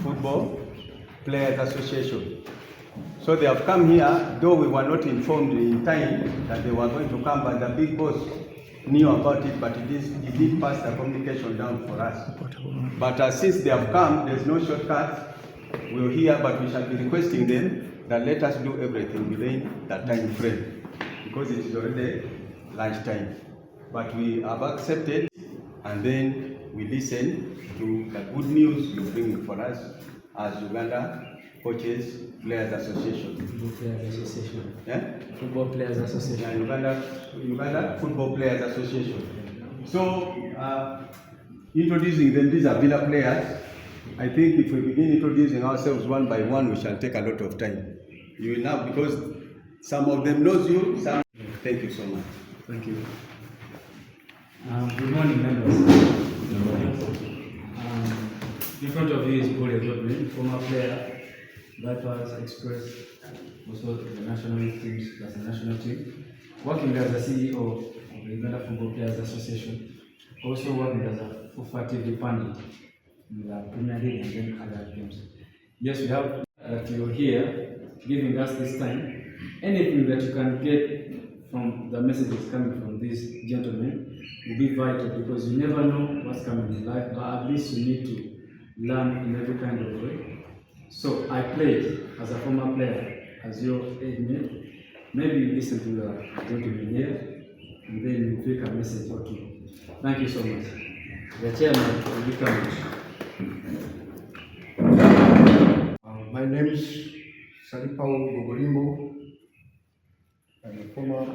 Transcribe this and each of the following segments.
Football Players Association. So they have come here, though we were not informed in time that they were going to come, but the big boss knew about it, but he did pass the communication down for us. But since they have come, there's no shortcut. We're here, but we shall be requesting them that let us do everything within that time frame, because it is already lunchtime. But we have accepted, and then we listen to the good news you bring for us as Uganda Coaches Players Association. Football Players Association. Yeah? Football Players Association. Yeah, Uganda Football Players Association. So, introducing them, these are Villa players. I think if we begin introducing ourselves one by one, we shall take a lot of time. You will now, because some of them knows you, some. Thank you so much. Thank you. Good morning, members. In front of you is Paul Godwin, former player, Vipers, Express, also the national teams, plus the national team. Working as a CEO of the Uganda Football Players Association. Also working as a FUFA TV panel in the Premier League and then other games. Yes, we have that you're here giving us this time. Anything that you can get from the messages coming from these gentlemen will be vital, because you never know what's coming in life, but at least you need to learn in every kind of way. So I played as a former player, as your age mate. Maybe you listen to the gentleman here, and then you take a message or two. Thank you so much. The chairman will be coming. My name is Salipao Gogolimbo. I'm a former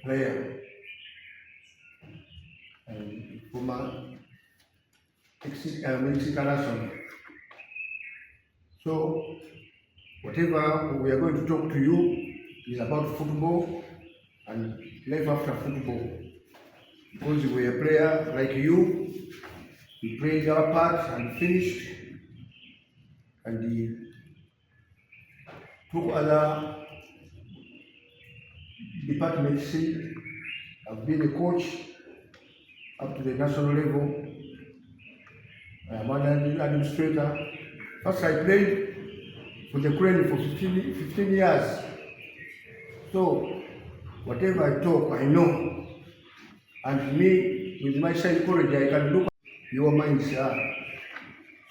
player and former Mexican. So, whatever we are going to talk to you is about football and life after football. Because we are a player like you, we played our part and finished, and we took other departments. I've been a coach up to the national level. I am an administrator. First I played for the Crane for 15 years. So whatever I talk, I know. And me, with my psychology, I can look at your minds.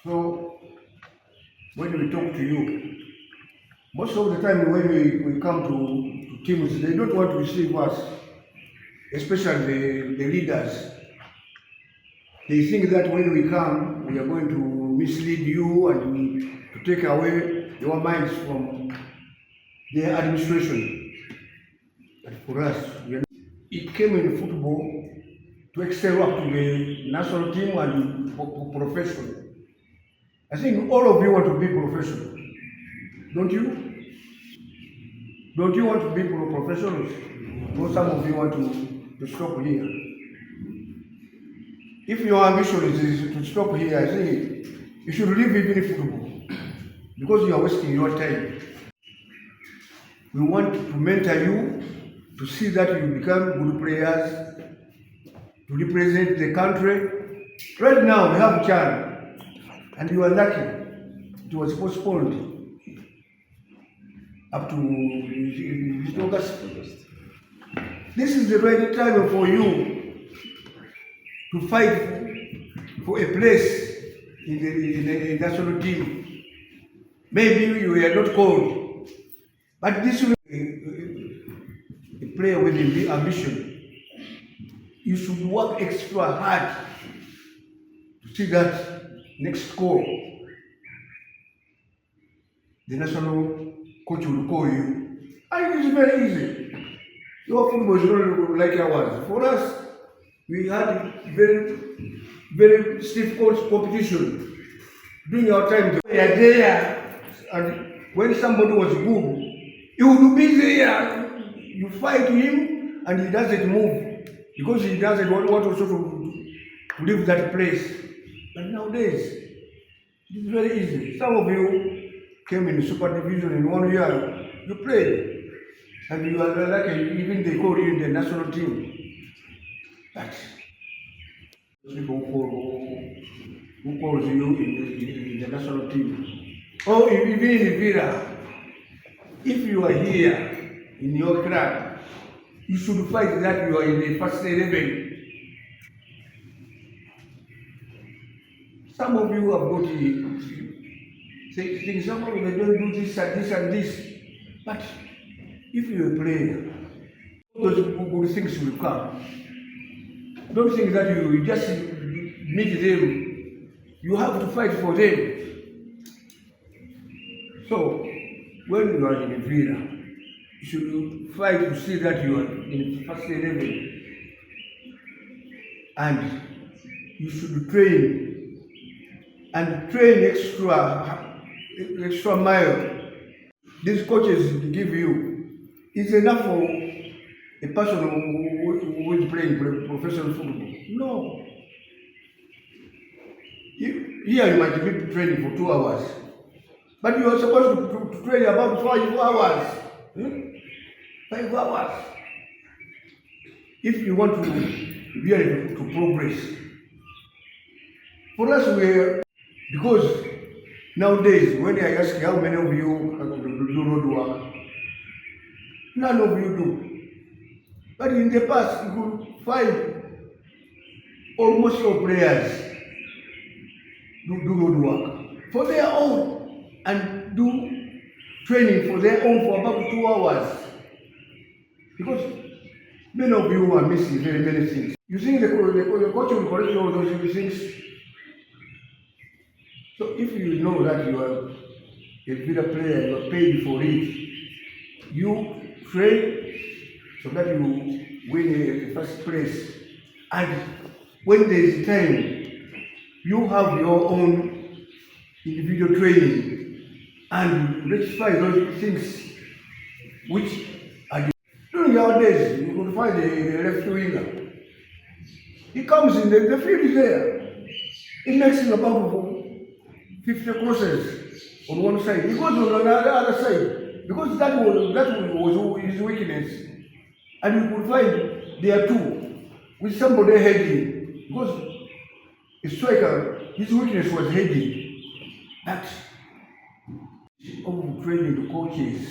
So when we talk to you, most of the time when we come to teams, they don't want to receive us, especially the leaders. They think that when we come, we are going to mislead you and to take away your minds from their administration. But for us, it came in football to excel up to the national team and professional. I think all of you want to be professional, don't you? Don't you want to be professionals? Or some of you want to stop here? If your ambition is to stop here, I think you should leave even football, because you are wasting your time. We want to mentor you to see that you become good players, to represent the country. Right now we have Chan, and you are lucky. It was postponed up to August. This is the right time for you to fight for a place in the national team. Maybe you are not called, but this will be a player with the ambition. You should work extra hard to see that next call, the national coach will call you. And it is very easy. Your football is not like ours. For us, we had very stiff competition. During our time, we are there, and when somebody was good, he would be there. You fight him, and he doesn't move because he doesn't want also to leave that place. But nowadays, it's very easy. Some of you came in super division in 1 year, you played, and you are lucky, even they call you in the national team. But people who calls you in the national team. Or even in Villa, if you are here in your club, you should fight that you are in the first 11. Some of you have got things, some of you they don't do this and this and this. But if you're a player, those good things will come. Don't think that you just meet them. You have to fight for them. So, when you are in a villa, you should fight to see that you are in the first 11. And you should train. And train extra mile. These coaches give you is enough for a person who is playing professional football. No. Here you might be training for 2 hours, but you are supposed to train about 5 hours. 5 hours. If you want to really to progress. For us, because nowadays, when I ask how many of you do road work, none of you do. But in the past, you could find almost all players do road work for their own and do training for their own for about 2 hours. Because many of you are missing very many things. You think the coach will correct all those things? So if you know that you are a Villa player, you are paid for it, you train so that you win the first place. And when there is time, you have your own individual training and rectify those things which are during our days. You could find a left winger. He comes in the field is there. He makes about 50 crosses on one side. He goes on the other side because that was his weakness. And you could find there too with somebody heading because a striker, his weakness was heading. That of training the coaches,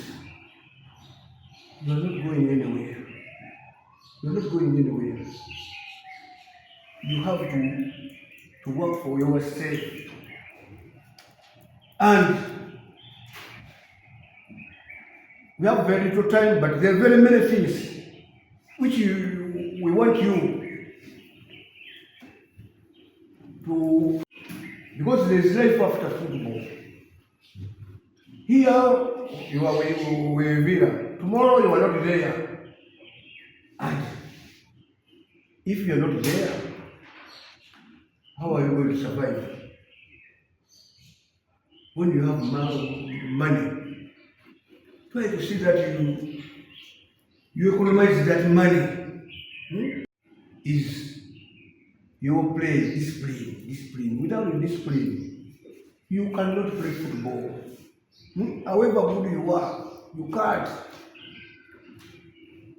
you're not going anywhere. You're not going anywhere. You have to work for yourself. And we have very little time, but there are very many things which we want you to, because there is life after football. Here you are with Villa. Tomorrow you are not there. And if you are not there, how are you going to survive? When you have money, try to see that you economize that money. Is your play discipline. Without discipline, you cannot play football. However good you are, you can't.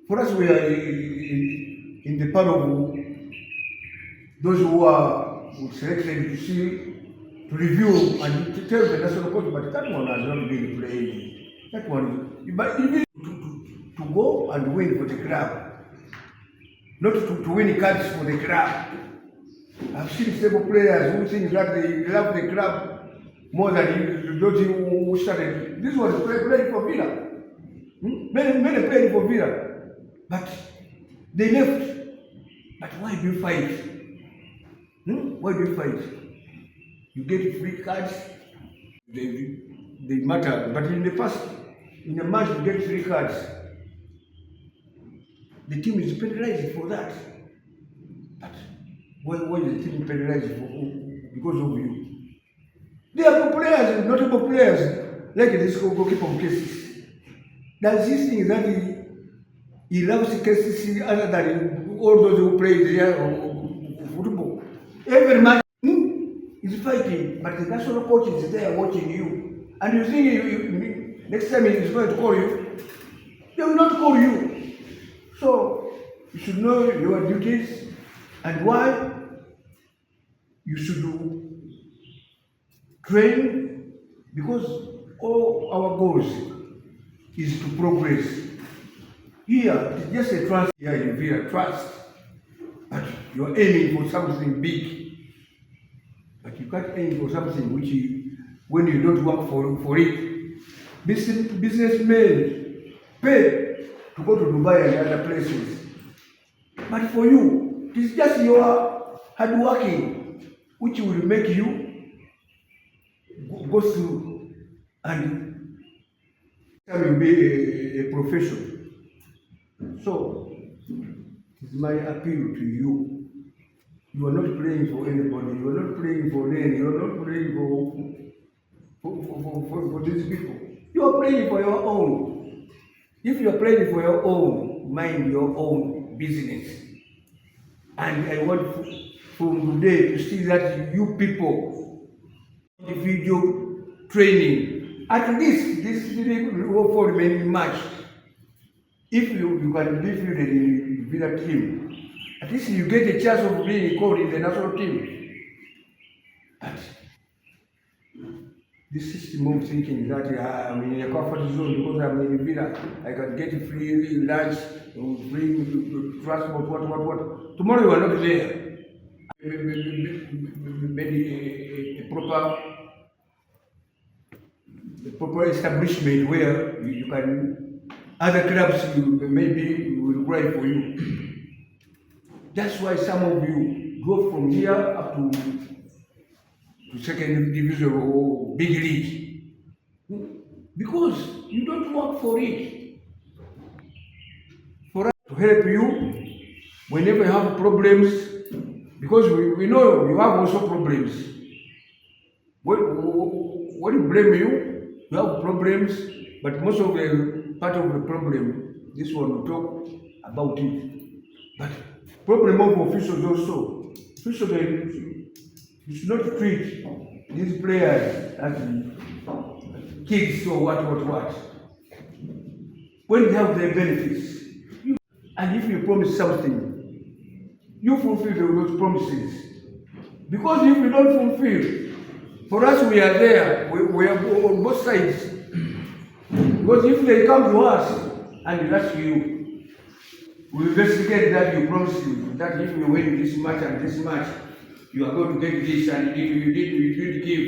For us, we are in the part of those who are selected to see, to review and to tell the national coach, but that one has not been played. That one, but even to go and win for the club, not to win cards for the club. I've seen several players who think that they love the club more than those who started. This was playing for Villa. Many played for Villa, but they left. But why do you fight? Why do you fight? You get free cards, they matter. But in the past, in a match, you get 3 cards. The team is penalized for that. But why is the team penalized for? Because of you. There are players, notable players, like this goalkeeper cases. There's this thing that he loves cases other than all those who play there football. Every man is fighting, but the national coach is there watching you. And you think next time he is going to call you, they will not call you. So you should know your duties and why you should train, because all our goals is to progress. Here, it's just a trust. Here you feel a trust, but you're aiming for something big. But you can't aim for something which when you don't work for it. Businessmen pay to go to Dubai and other places. But for you, it is just your hard working which will make you go through and will be a profession. So, it's my appeal to you. You are not playing for anybody. You are not playing for them. You are not playing for these people. You are playing for your own. If you are playing for your own, mind your own business. And I want from today to see that you people, individual training, at least this will for remaining match. If you can be fielded in the Villa team, at least you get a chance of being called in the national team. But this system of thinking that I'm in a comfort zone because I'm in Villa, I can get free lunch, free transport, what. Tomorrow you are not there. Maybe a proper establishment where you can, other clubs maybe will cry for you. That's why some of you go from here up to second division or big league. Because you don't work for it. For us to help you whenever you have problems, because we know you have also problems. When we blame you, you have problems, but most of the part of the problem, this one will talk about it. But problem of officials also. Officials, you should not treat these players as kids or what. When they have their benefits, and if you promise something, you fulfill those promises. Because if you don't fulfill, for us we are there, we are on both sides. Because if they come to us and ask you, we investigate that you promised you that if you win this match and this match, you are going to get this, and if you did give,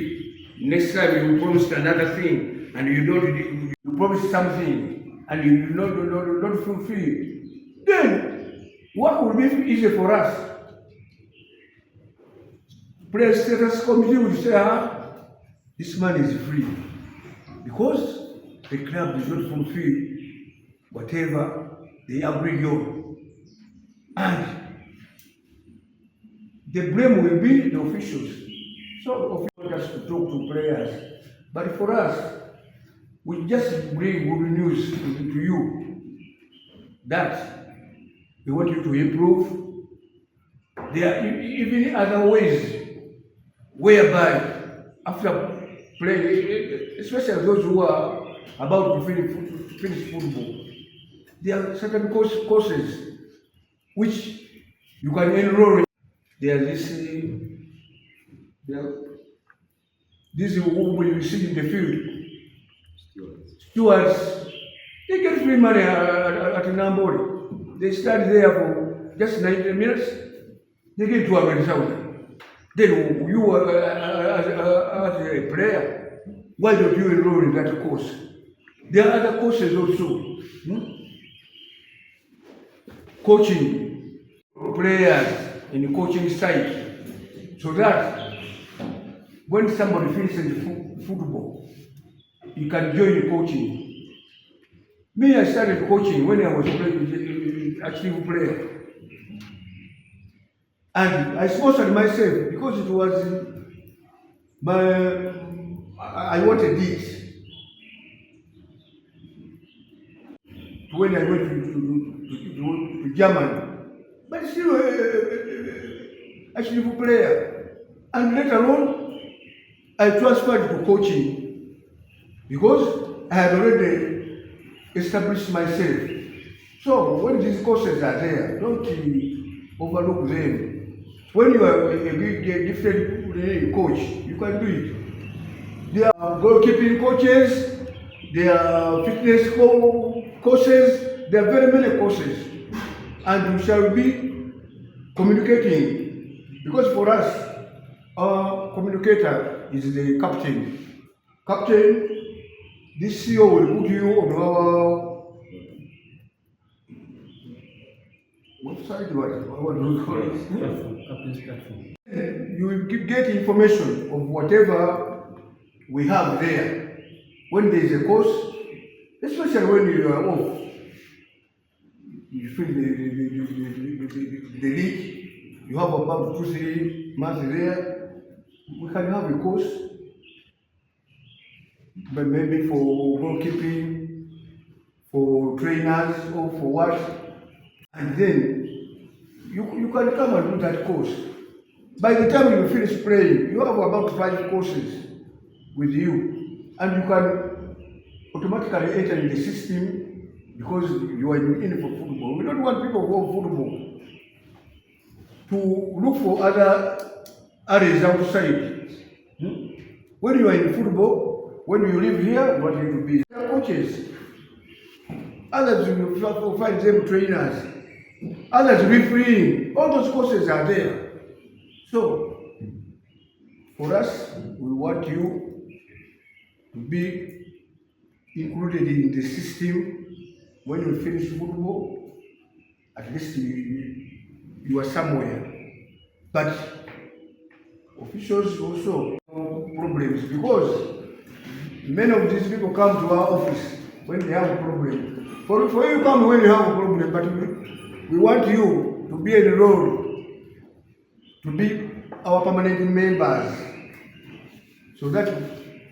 next time you promised another thing, and you promised something, and you not fulfill, then what will be easy for us? Player status committee will say, this man is free, because the club does not fulfill whatever they agreed on. And the blame will be the officials. So officials want us to talk to players. But for us, we just bring good news to you that we want you to improve. There are even other ways whereby after playing, especially those who are about to finish football, there are certain courses which you can enroll in. This who you see in the field. Stewards, they get free money at Nambori. They start there for just 90 minutes, they get 200,000. Then you as a player, why don't you enroll in that course? There are other courses also. Coaching players in the coaching side, so that when somebody finishes football, you can join coaching. Me, I started coaching when I was an active player, and I sponsored myself because it was I wanted it. When I went to Germany, but still a chief player. And later on, I transferred to coaching because I had already established myself. So when these courses are there, don't overlook them. When you are a different coach, you can do it. There are goalkeeping coaches, there are fitness courses, there are very many courses. And we shall be communicating because for us, our communicator is the captain. Captain, this CEO will put you on our website, what do we call it? Captain's platform. You will get information of whatever we have there. When there is a course, especially when you are off, you feel the league, you have about 2-3 months there, we can have a course, but maybe for goalkeeping, for trainers, or for what, and then you can come and do that course. By the time you finish playing, you have about 5 courses with you, and you can automatically enter in the system because you are in for football. We don't want people who are football to look for other areas outside. When you are in football, when you live here, what you will be? Coaches. Others will find them trainers. Others refereeing. All those courses are there. So, for us, we want you to be included in the system. When you finish football, at least you are somewhere. But officials also have problems because many of these people come to our office when they have a problem. For you come when you have a problem, but we want you to be enrolled, to be our permanent members, so that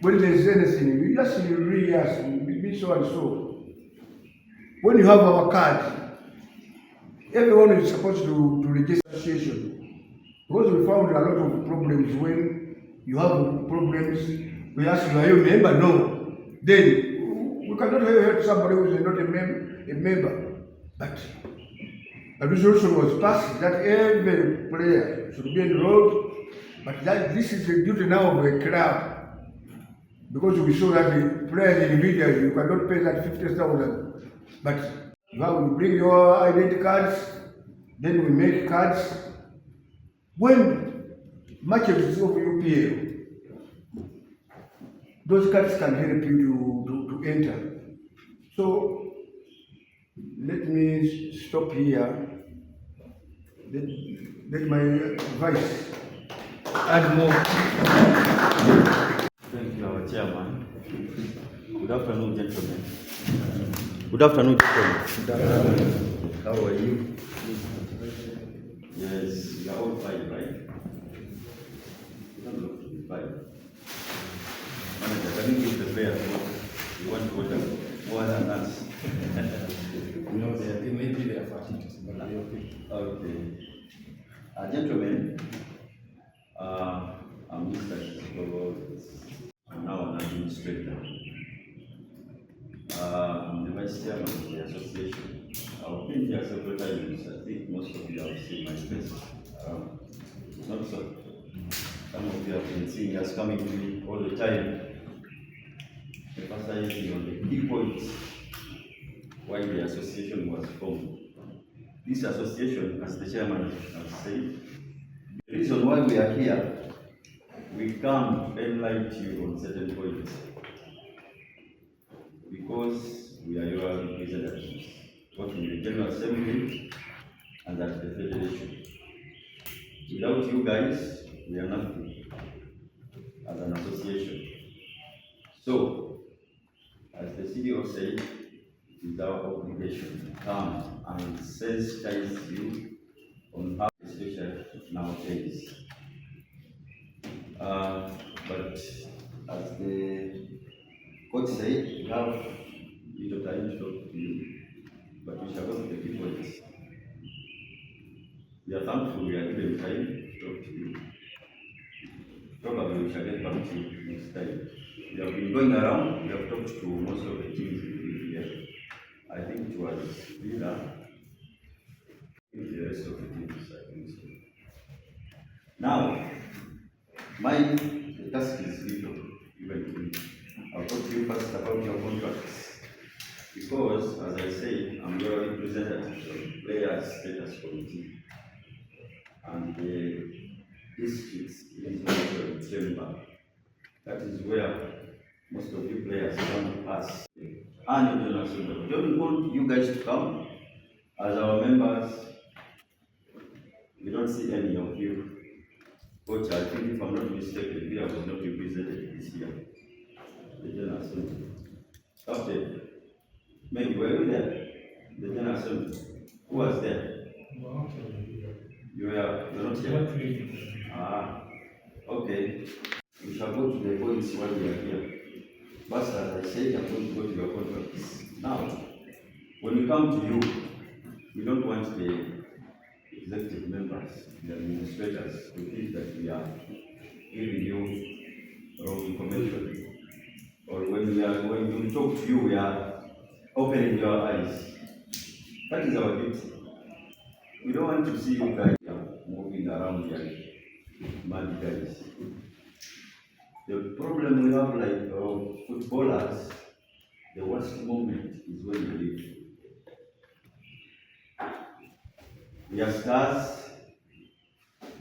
when there is anything, you just really ask, be so and so. When you have our card, everyone is supposed to register association. Because we found a lot of problems when you have problems, we ask you, are you a member? No. Then we cannot help somebody who is not a member. But a resolution was passed that every player should be enrolled, but that this is the duty now of a club. Because we saw that the players individually, you cannot pay that 50,000. But now we bring your identity cards, then we make cards. When matches of UPL, those cards can help you to enter. So let me stop here. Let my advice add more. Thank you, our chairman. Good afternoon, gentlemen. Good afternoon, gentlemen. How are you? Yes, you are all fine, right? You don't look to be fine. Manager, can you give the players what you want to order more than us? No, maybe they are fatigued, but they are okay. Okay. Gentlemen, I'm Mr. Shigogo. I'm now an administrator. I'm the vice chairman of the association. I've been here several times. I think most of you have seen my face around. Not so. Some of you have been seeing us coming to me all the time, emphasizing on the key points why the association was formed. This association, as the chairman has said, the reason why we are here, we come enlighten you on certain points because we are your representatives, both in the General Assembly and at the Federation. Without you guys, we are nothing as an association. So, as the CEO said, it is our obligation to come and sensitize you on how the situation nowadays. But as the coach said, we have a bit of time to talk to you, but we shall go to the key points. We are thankful we are given time to talk to you. Probably we shall get back to you next time. We have been going around, we have talked to most of the teams here. I think it was Villa, the rest of the teams, I think so. Now, the task is little, even to me. I'll talk to you first about your contracts. Because, as I say, I'm your representative of Players Status Committee. And the districts is also a chamber. That is where most of you players come to pass. And in general assembly. Don't want you guys to come as our members. We don't see any of you. Coach, I think if I'm not mistaken, Villa was not represented this year. The general assembly. Captain, maybe were you there? The general assembly. Who was there? You're not here. Ah, okay. We shall go to the points while we are here. But as I said, I'm going to go to your contracts. Now, when we come to you, we don't want the executive members, the administrators, to think that we are giving you wrong information. Or when we talk to you, we are opening your eyes. That is our duty. We don't want to see you guys moving around like mad guys. The problem we have, like footballers, the worst moment is when you leave. We are stars,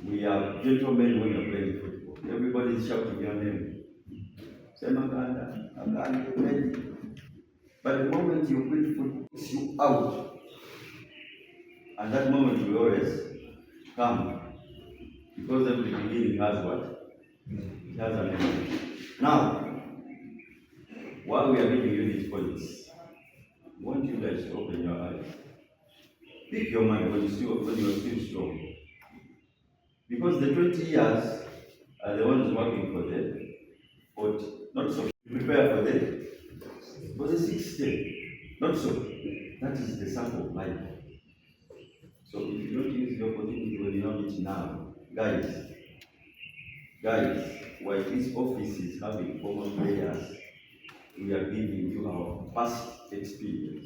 we are gentlemen when you're playing football. Everybody is shouting your name. Say Uganda, Uganda, you're ready. But the moment you quit football, it's you out. And that moment will always come. Because every beginning has what? It has an end. Now, while we are giving you these points, I want you guys to open your eyes. Pick your mind when you are still strong. Because the 20 years are the ones working for the 40. Not so. Prepare for the 60. Not so. That is the circle of life. So if you don't use the opportunity when you have it now, guys, while this office is having former players, we are giving you our past experience.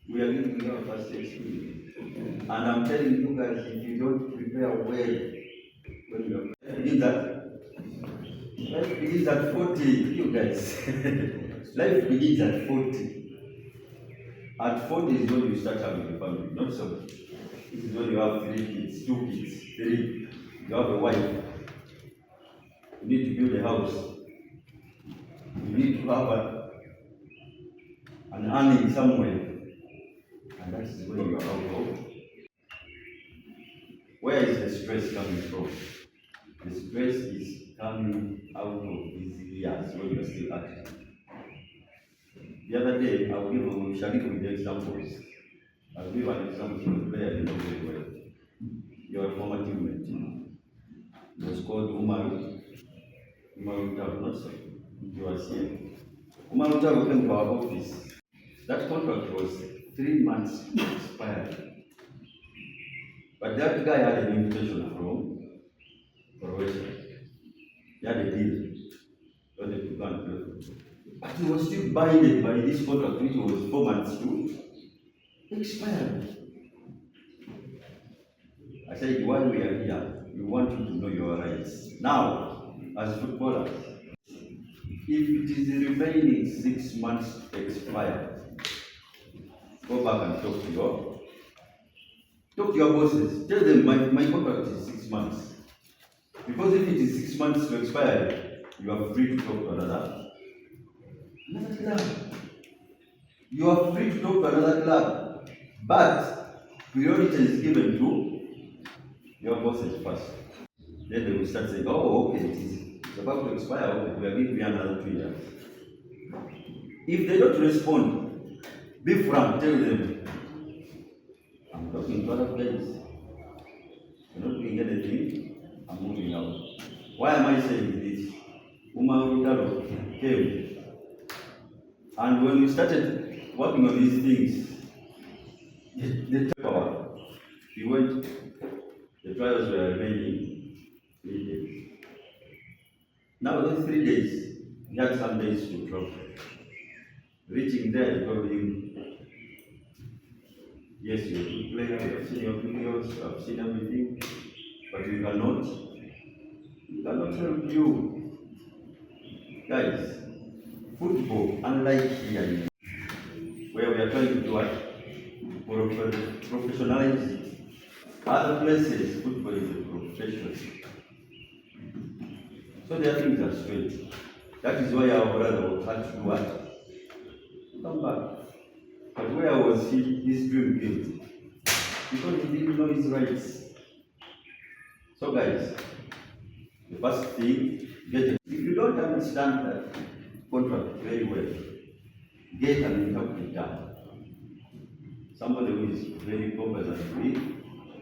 We are giving you our past experience. And I'm telling you guys, if you don't prepare well, when you life begins at 40, you guys. Life begins at 40. At 40 is when you start having a family, not so. This is when you have 3 kids, 2 kids, 3. You have a wife. You need to build a house. You need to have an earning somewhere. And that is when you are out of. Where is the stress coming from? The stress is coming out of these years when you are still active. The other day, I'll give Sharik with the examples. I'll give an example of a player you know very well. Your former teammate. He was called Umaru. Umaru Taro, not so. He was here. Umaru Taro came to our office. That contract was 3 months expired. But that guy had an invitation from Croatia. He had a deal. So they could go and play football. But he was still binded by this contract, which was 4 months to expire. I said, while we are here, we want you to know your rights. Now, as footballers, if it is the remaining 6 months to expire, go back and talk to your bosses. Tell them my contract is 6 months. Because if it is 6 months to expire, you are free to talk to another club. You are free to talk to another club. But priority is given to your bosses first. Then they will start saying, oh, okay, it's about to expire, okay, we are giving you another 2 years. If they don't respond, be frank, tell them, I'm talking to other players. You're not doing anything, I'm moving out. Why am I saying this? Uganda came. And when we started working on these things, the power, we went, the trials were remaining 3 days. Now those 3 days, we had some days to travel. Reaching there, I told him, yes, you're a good player, we have seen your videos, I've seen everything, but we cannot help you. Guys, football, unlike here, where we are trying to do what? Professionalize it. Other places, football is a profession. So their things are strange. That is why our brother had to do what? Come back. But where was his dream built? Because he didn't know his rights. So guys, the first thing, if you don't understand that contract very well, get an interpreter. Somebody who is very competent with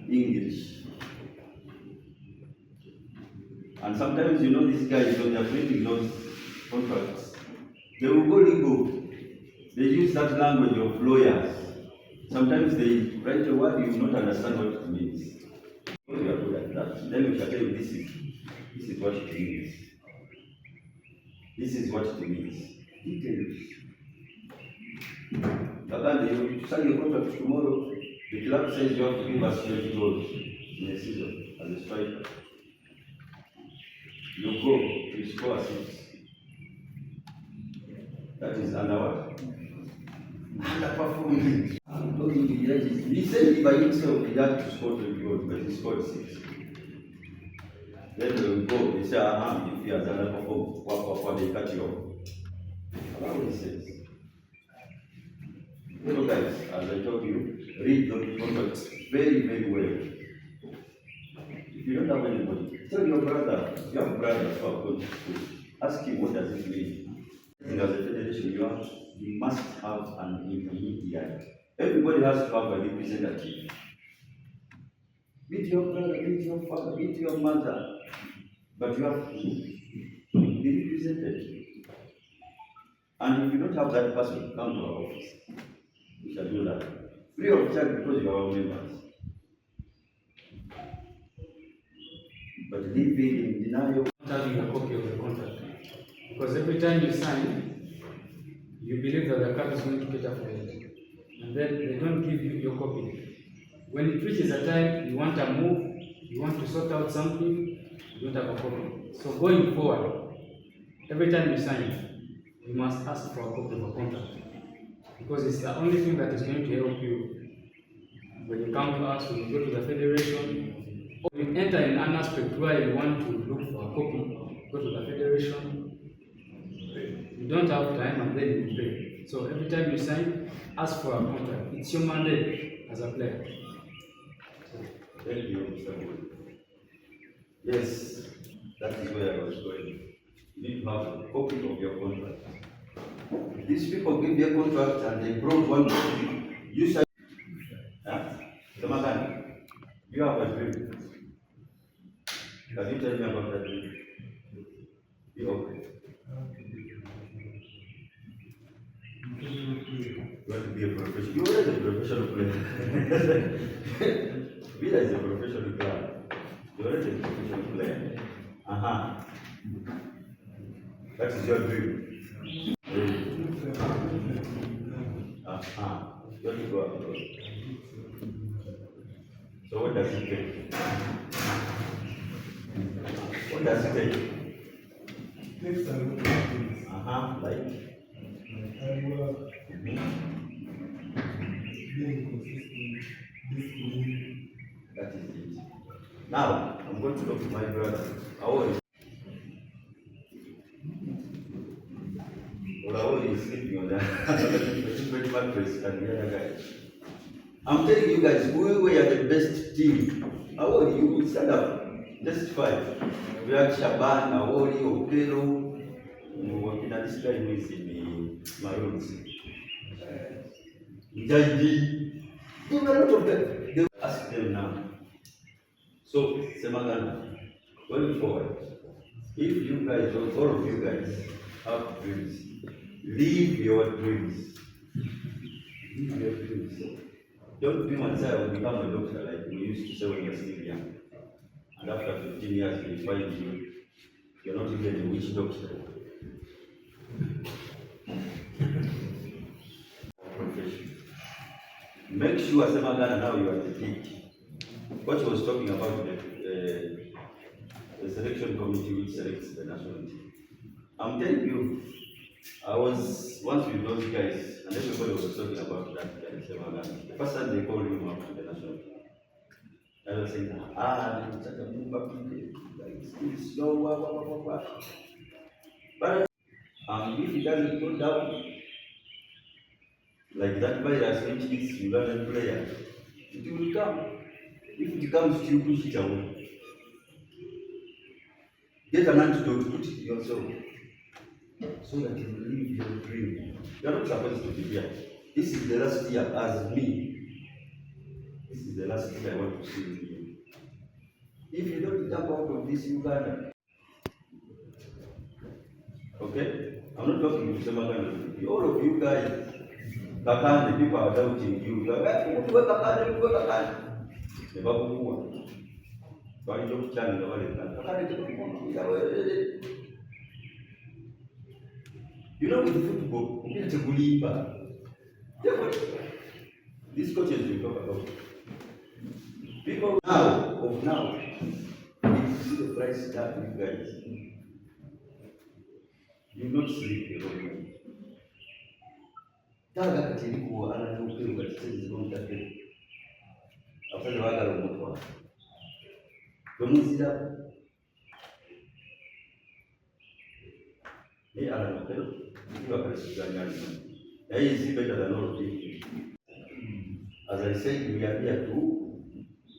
English. And sometimes you know these guys, when they are printing those contracts, they will go legal. They use that language of lawyers. Sometimes they write a word, you will not understand what it means. When you are good at that, then we shall tell you this is what it means. This is what it means. Details. Uganda, you sign your contract tomorrow, the club says you have to give us 20 goals in a season as a striker. You go, you score 6. That is under what? Underperforming. I'm talking to the judges. He said by himself he had to score 20 goals, but he scored 6. Then they will go, they say, if he has underperformed, they cut you off. That's what he says. So guys, as I told you, read the contracts very, very well. If you don't have anybody, tell your brother, you have brothers who are going to school. Ask him what does it mean. And as a federation, you must have an intermediary. Everybody has to have a representative. Beat your brother, beat your father, beat your mother. But you have to be represented. And if you don't have that person, come to our office. We shall do that. Free of charge because you are our members. But living in denial. Having a copy of the contract. Because every time you sign, you believe that the club is going to cater for it. And then they don't give you your copy. When it reaches a time you want to move, you want to sort out something, you don't have a copy. So going forward, every time you sign, you must ask for a copy of a contract. Because it's the only thing that is going to help you. When you come to us, when you go to the federation, or you enter in an aspect where you want to look for a copy, go to the federation, you don't have time and then you pay. So every time you sign, ask for a contract. It's your mandate as a player. Thank you, Mr. Wood. Yes, that is where I was going. You need to have a copy of your contract. These people give their contract and they brought one copy. You say, you have a dream. Can you tell me about that dream? You okay? You want to be a professional? You are a professional player. Vida is a professional player. You are a professional player. That is your dream. You want to go abroad. So what does it take? What does it take? Takes a lot of things. Like Hard work, being consistent, discipline. that is it. Now, I'm going to talk to my brother. Aori is sleeping on the mattress and the other guy. I'm telling you guys, we are the best team. Aori, you will stand up. Just 5. We have Shaban, Aori, Okelo. This guy who is in the Maroons. Jaji. There were a lot of them. They will ask them now. So, Semagana, going forward, If you guys, all of you guys, have dreams, live your dreams. Live your dreams. Don't dream and say I will become a doctor like we used to say when we were still young. And after 15 years, they find you're not even a witch doctor. Profession. Make sure, Semagana, now you are the TiTi. What she was talking about, the selection committee which selects the national team. I'm telling you, I was once with those guys, and everybody was talking about that guy, Semagana. The first time they called him up to the national team, I was saying, they such a move up, like, it's slow, But if it doesn't go down, like that virus which is Ugandan player, it will come. If it comes to you, push it away. Get an antidote, put it in yourself, so that you live your dream. You are not supposed to be here. This is the last year as me. This is the last year I want to see you. If you don't jump out of this Uganda, okay? I'm not talking to Semagana. All of you guys, Kakande, people are doubting you. You know, with football, it's a goalkeeper. These coaches we talk about. People now, you see the price that you guys, you not sleep the whole night. Taga katiliku anatupewa katika zonda tatu. Afanye waga romoto. Domuzila. Ni anatupewa. Ikiwa katika gani. Na hii is better than all of it. As I said, we are here to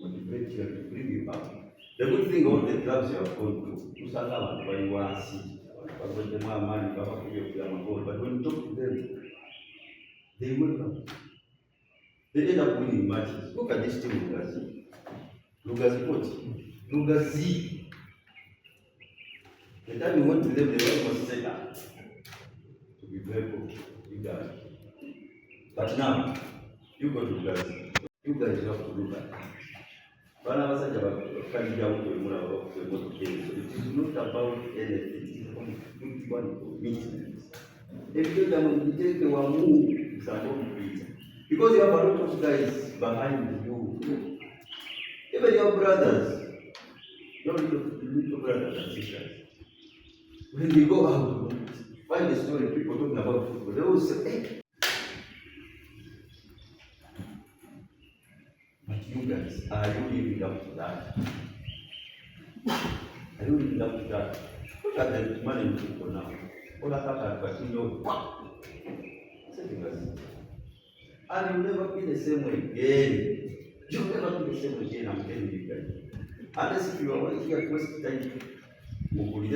motivate you and bring you up. The good thing all the clubs you have gone to, Usala and Waiwasi, but when you talk to them, they welcome. They end up winning matches. Look at this team, Lugazi coach. Lugazi. The time we went to them, they were almost set up to be very good. You guys. But now, you go to Lugazi. You guys have to look at. It is not about anything. It is only one commitment. If you don't take the one move, it's a complete. Because you have a lot of guys behind you. Even your brothers, your little brothers and sisters. When they go out, find the story, people talking about football, they will say, hey. But you guys, are you living up to that? Are you living up to that? Look at the money in football now. All that are continue. And you'll never be the same way again. You'll never be the same way again, I'm telling you guys. Unless if you are here at West Time, and it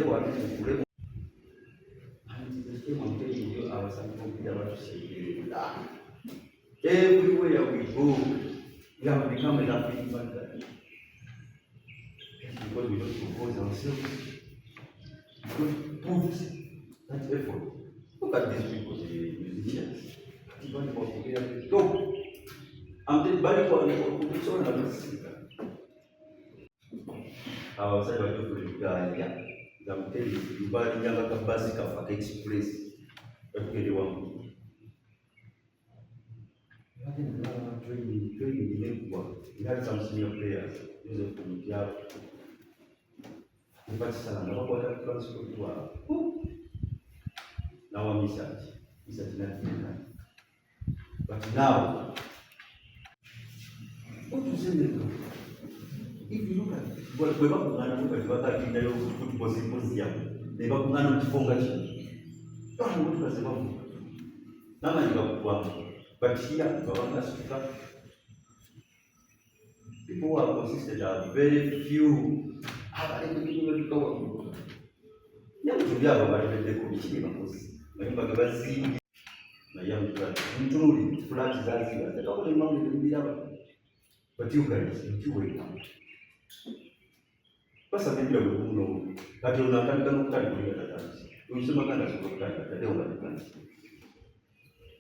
is the same, I'm telling you, I was about to say, everywhere we go, we have become a laughing matter. Because we don't propose ourselves. Because it proves that effort. Look at these people, the musicians. Go. I'm the body for the soul of the singer. I was able to guy. I'm telling you, body younger basic of a express. Okay, the one. Training the network. We had some senior players using from the club. The Pakistan, the water transport to now I'm research nothing. But now, what to say them? If you look at what we're going to look at the football symposium, they were going to focus. Don't know what was about. Now you got one. But here, people who are consistent are very few. But you guys, you wake up. What's a bit of kati unatandika n'okutandika tatandise uyisema kandi asobola okutandika taddewo nga tetandise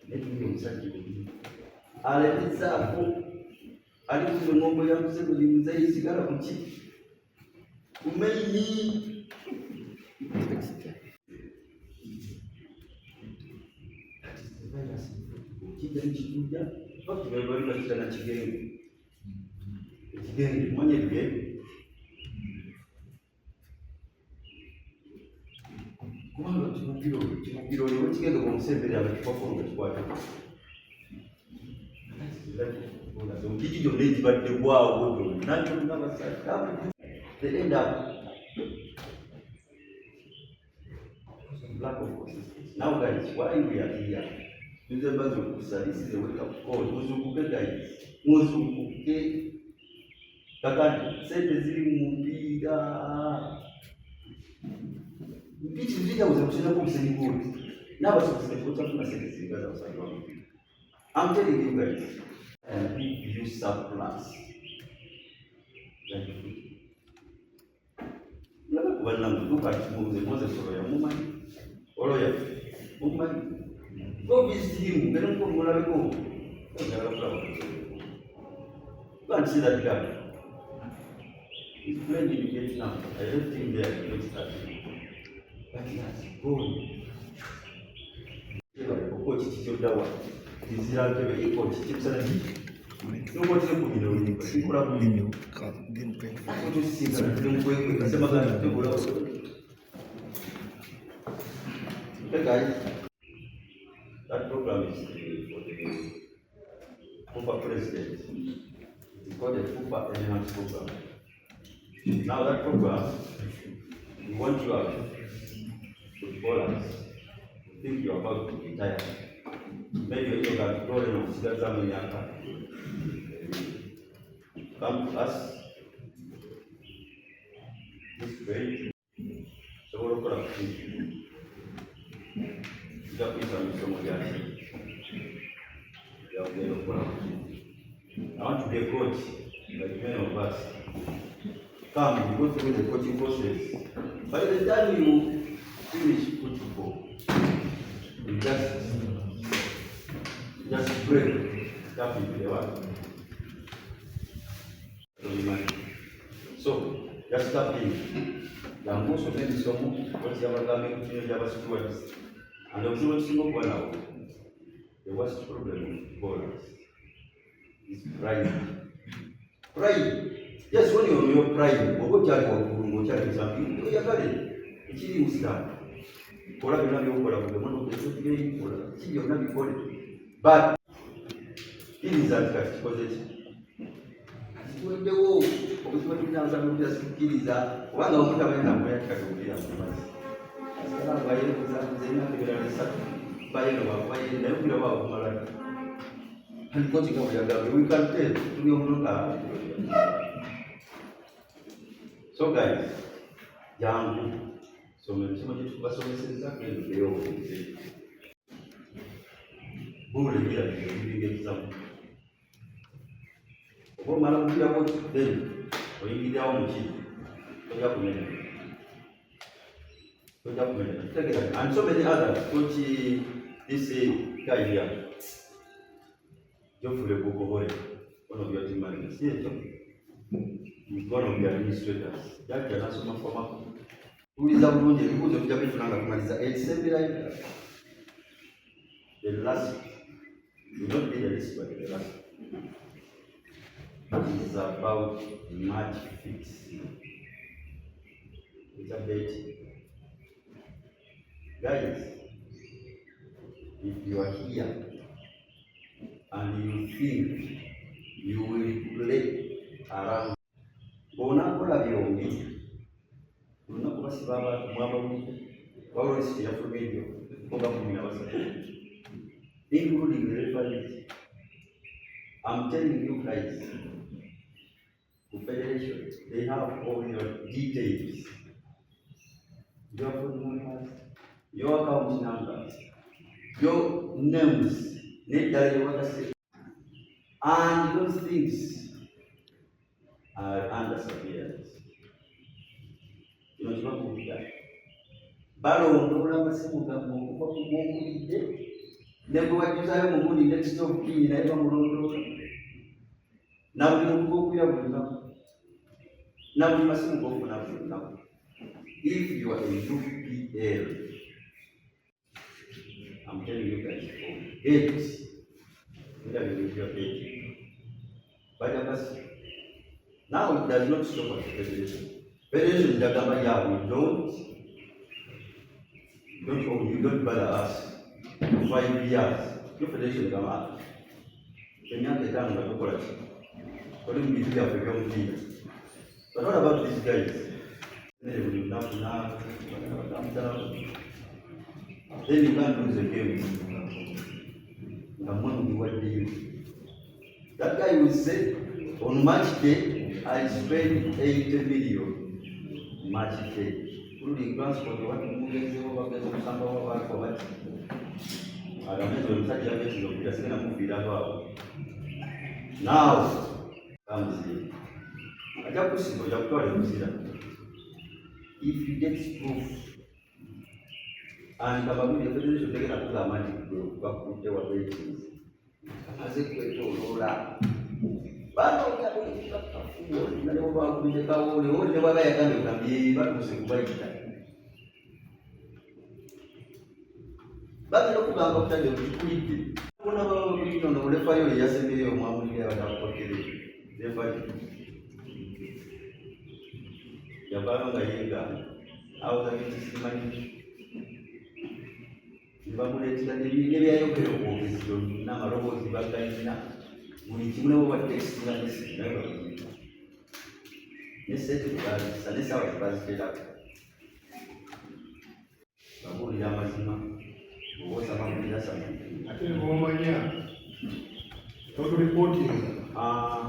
naye tuli omusajja oli aletezaako ali kuno ng'ombo yakuze kulimuza yisigala kuki kumaini kijja nikikuja bakibali bakita na kigenge ekigenge manye ebigenge kubanga kimugiro oyo wekigenge bwomusembere abakikwako nga kikwata okiki gyonna ekibadde bwawo nakyo nabasajja they end up lack of consistency. Now guys, why we are here? This is a wake up call. Muzukuke guys. Muzukuke. Kakani, sente zili mpira. Mpichi vija uzakushina kwa mseni good. Now what's the photo of my sente zili gaza usaiwa mpira. I'm telling you guys, and if you surplus, like kubali nangu duka muze solo ya mumani oloya mumani go visit him ngene ko mulabe ko ngala kula can't see that guy. He's playing in Vietnam. I left him there to start, but he has gone. Coach Chichodawa is the coach Chipsana. No one is going to be hey guys, that program is for the FUPA president. It's called the FUPA Enhanced Program. Now that program, we want you out footballers who think you're about to retire. Maybe you can go and consider some younger. Come to us. It's great. So we're going to I want to be a coach, like many of us. Come, you go through the coaching process. By the time you finish football, you just break, tap into the water. So, just tap in. There are most of them is what you have coming to Java stewards. And the single one out. The worst problem with ballers is pride. Pride. Yes, when you're your pride, what you are going to do something, you are very. It's easy to start. But it is that because wedewo okusiba kinyanza mupya sikiriza kubanga omuntu abalina muyakikagulira mumazi asikala bayekuzaina kibiralisa bayino bakubayina naye okira bakumala alikotikabuyagabe we can tell tuli omuntu so guys jangu somero kisomo kyetukubasomeseza kendukeyo obuze bulegira ebibinga ekizamu omala mupirako then oyingirirawo mukiri tojja kumenya and so many others which this guy here Geoffrey Bukobore, one of your team managers he's one of the administrators jaji anasoma former tuliza bulungi ebibuuzo tujja bifunanga kumaliza ekisembera the last you don't need a list but the last is about match fixing. It's a bet. Guys, if you are here and you think you will play around, bonakola byombi lunaku basiba abantu mwabawulire wawulisi yafulumidyo oba kumina basatu including the referees. I'm telling you guys, the federation, they have all your details, your phone numbers, your account numbers, your names, and those things are under surveillance. kino kibabuulira balondoola amasimu gammwe okuva ku gwokulidde ne bwe wajjuzaayo mu gundi next of kin naye bamulondoola na buli muntu gwokulira buli lunaku na buli masimu gofuna buli lunaku. If you are a UPL, I'm telling you guys, forget whether you your head. But now it does not stop at the federation. Federation is the government, yeah, you don't bother us for 5 years. Your federation come out. Kenya the town of Kokola. Couldn't be here for young people. But what about these guys? Then you can't lose the game. The money what do you? That guy will say, on match day, I spent 80 million match day. Including transport, what you move over to some over for what? I don't know, such a message of just going to move it out. Now, comes in. I just put it, if you get proof, and probably the federation take it to the magic group, back to their wages. As a quick roller. But I can't never walk with the cow, the only way I can be, but was a white time. But look about the quick. One of our people on the fire yesterday or Mamma about what they fight. Yabanga Yega, out of it money. Bamuletera n'ebyayogerwa ku ofiisi n'amaloboozi bagalina buli kimu nabo batekisinga naye babiyiga nesente tebazisa n'essaawa tebaziterako babuulira amazima obooza bamulira sama ate ng'omanya totulipootinga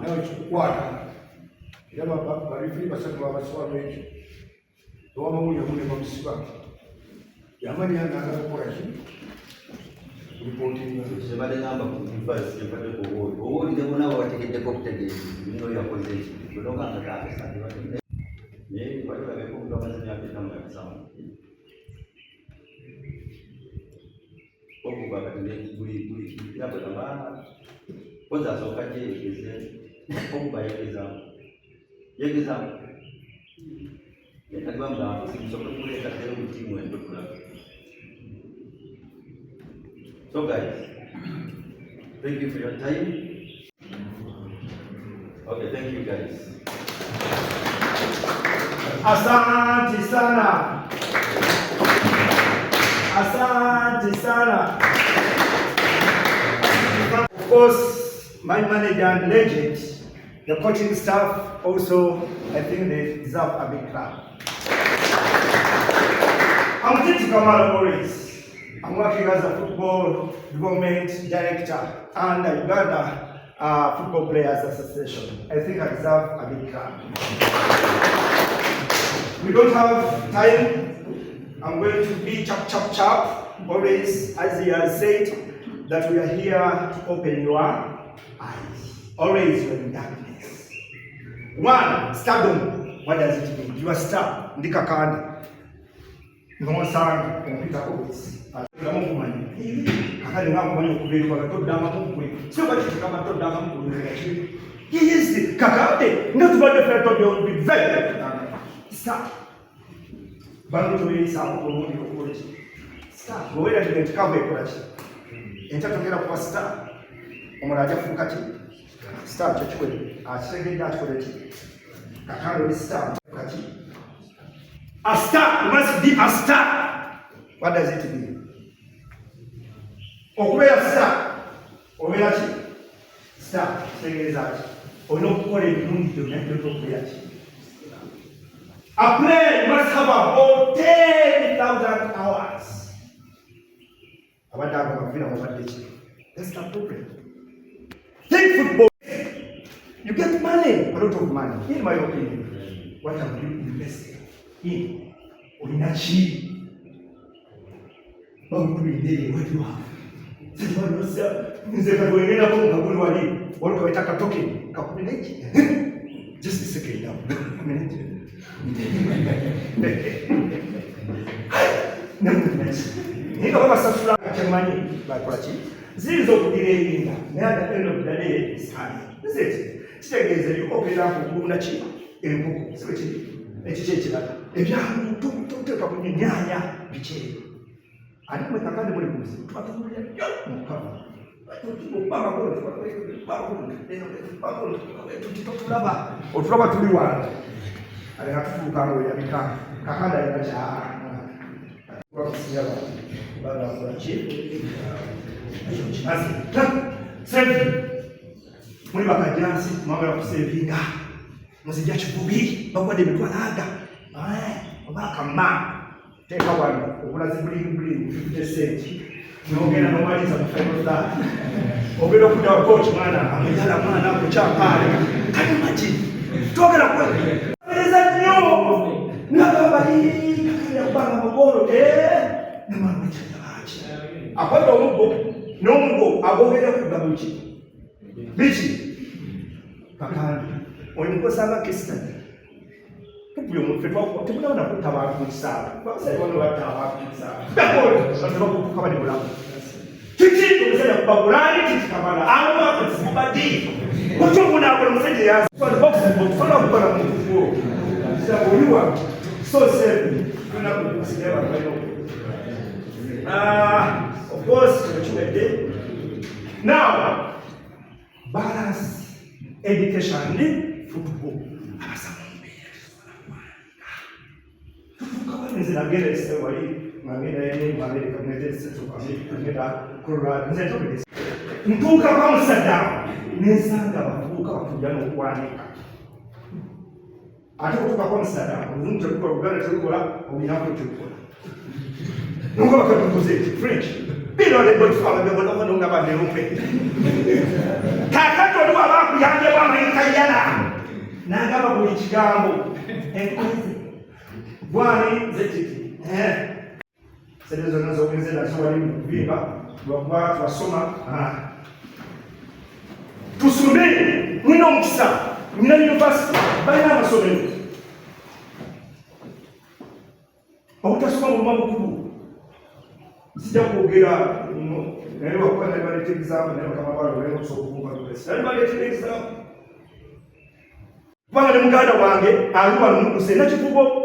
nawe kikukwata era barifiri basatu babasibalo ekyo towamawulira mune bamusiba yamanya n'agakola ki reporting sebadengamba ku advice empate ku owulire bonaabo bategeddeko okutegeeza nino yakoze ekintu bwetoganga taakesande naye batolabeko omuntu amaze emyaka etamu yakisama okuva kati buli kirabwegamba kozi asooka gyeyegeze okuba yegezamu nekatibamugamba simusobola okuleetateyo mu tiimu ento tulaba. So guys, thank you for your time. Okay, thank you guys. Asante sana. Asante sana. Of course, my manager and legend, the coaching staff also, I think they deserve a big clap. I'm TiTi always. I'm working as a football development director under Uganda Football Players Association. I think I deserve a big clap. We don't have time. I'm going to be chap. Always, as he has said, that we are here to open your eyes. Always you're in darkness. One, stardom. What does it mean? You are star. Ndika kandi. No sang kompita kozi. Kama kumanya. Akali ngam kumanya kubiri kwa to dama kumwe. Sio bati kama to dama kumwe. Yes, kakate. Ngatu bade fe to be be very. Stop. Bandu to be sa ko mo ko ko. Stop. Go wera ndi kawe ko chi. Enta tokera kwa star. Omuraja fukati. Star chachwe. Achegenda chakole chi. Kakando ni star fukati. A star, you must be a star. What does it mean? Okubeera star, obeera ki? Star, kitegeeza ki? Olina okukola ebirungi byonna by'okubeera ki? A player must have about 10,000 hours. Abadde agabaviira mubadde ki? That's the problem. Think football. You get money, a lot of money. In my opinion, what have you invested in? Olina ki? Bamukubidde what you have. Nze katwengenda ko ngabuli wali wali kaweta katoke kakubidde ki? Just a second now. Naye nga babasasula kyemanyi bakola ki ziyinza okugira ebinga naye at the end of the day kitegeeza ebikogera kugunda ki empuku sibe kiri ekiki ekirala ebyantu tuteeka ku nyanya bikyeru ate mwe kakande muli kuzibu tubatunulira nnyo mukama otulaba tuli wange aleka tutuuka ngaoyabika kakanda alina kyabakusiaba bagakolaki ekyo kimaze sevi muli bakajansi mwagala kusevinga muzijja kibubi bakuwadde emitwalaga obakama teeka wano obulazi bulingi 50 senti nogenda nomaliza mu fainoza ogenda okudda wakoki mwana amajala mwana kukyakaale kati maki twogera kuereza nnyo nagabaliikakirira kubanga magolo nemwanwekyayabaki akwata omuggo n'omuggo agogera kugabuki biki kakandi oyimukosanga kisitani buli omuntu temunabona kutta abantu mu kisaawe bakusaibono batta abantu mu kisaawe bakutuka bali bulamu kiki omusajja kubagulani kikikamala amaakubadi okyobunaakola omusajja yasobola okukola mukufuo oliwa so seven of course ekiwedde now balance education ne football nze nagenda ese wali ngagenda ene mu America ngenda Colorado nze tobedde ntuuka kwa Musaddamu nensanga abavubuka batujja n'okwanika ate okutuuka kwa Musaddamu oluzungu terukola Oluganda terukola obinaku terukola nonga bakatukuze French birolegotukababegonabanongabanerumpe kakati oliwo abakuyambebwa amayikayala nagamba buli kigambo enkozi Bwani zetiti sede zonna zogenze nazo wali mu kuvimba lwakuba twasoma tusome mulina omukisa mulina yunivasite balina amasomero obutasoma buluma bukulu sijja kwogera naye wakuba nali baleeta egizaamu naye bakama bala olema okusobola okumpa nali baleeta egizaamu kubanga ne muganda wange aluwa lumukuse nakivubo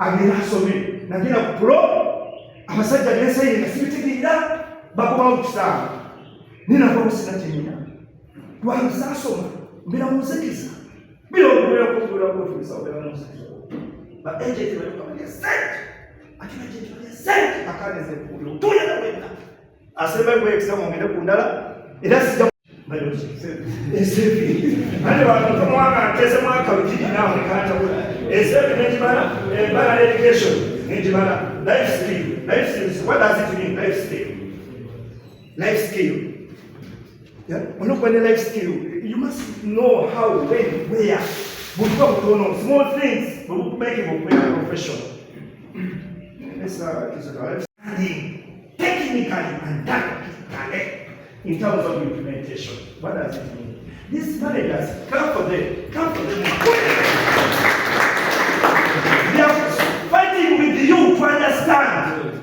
agenda asome nagenda ku pulo abasajja bensayire nga sibitegeera bakomawo kukisaawe ninavamo sinatemina lwange saasoma mbeera munzikiza birokubeerakotulisaobeeramunzikiza ba agenti baliokabalya sente ate bagenti balya sente akaneze kuulira otuulira wenna asembayo kwekisaamu ngende ku ndala era sijja esevi ate bantu mwaka nteze mwaka wikiri nawe kantabula esevi nenjibala embala education nenjibala life skills what does it mean life skill when you life skill you must know how when where butuka butono small things will make you a professional technically and tactically in terms of implementation. What does it mean? These managers, come for them. They are fighting with you to understand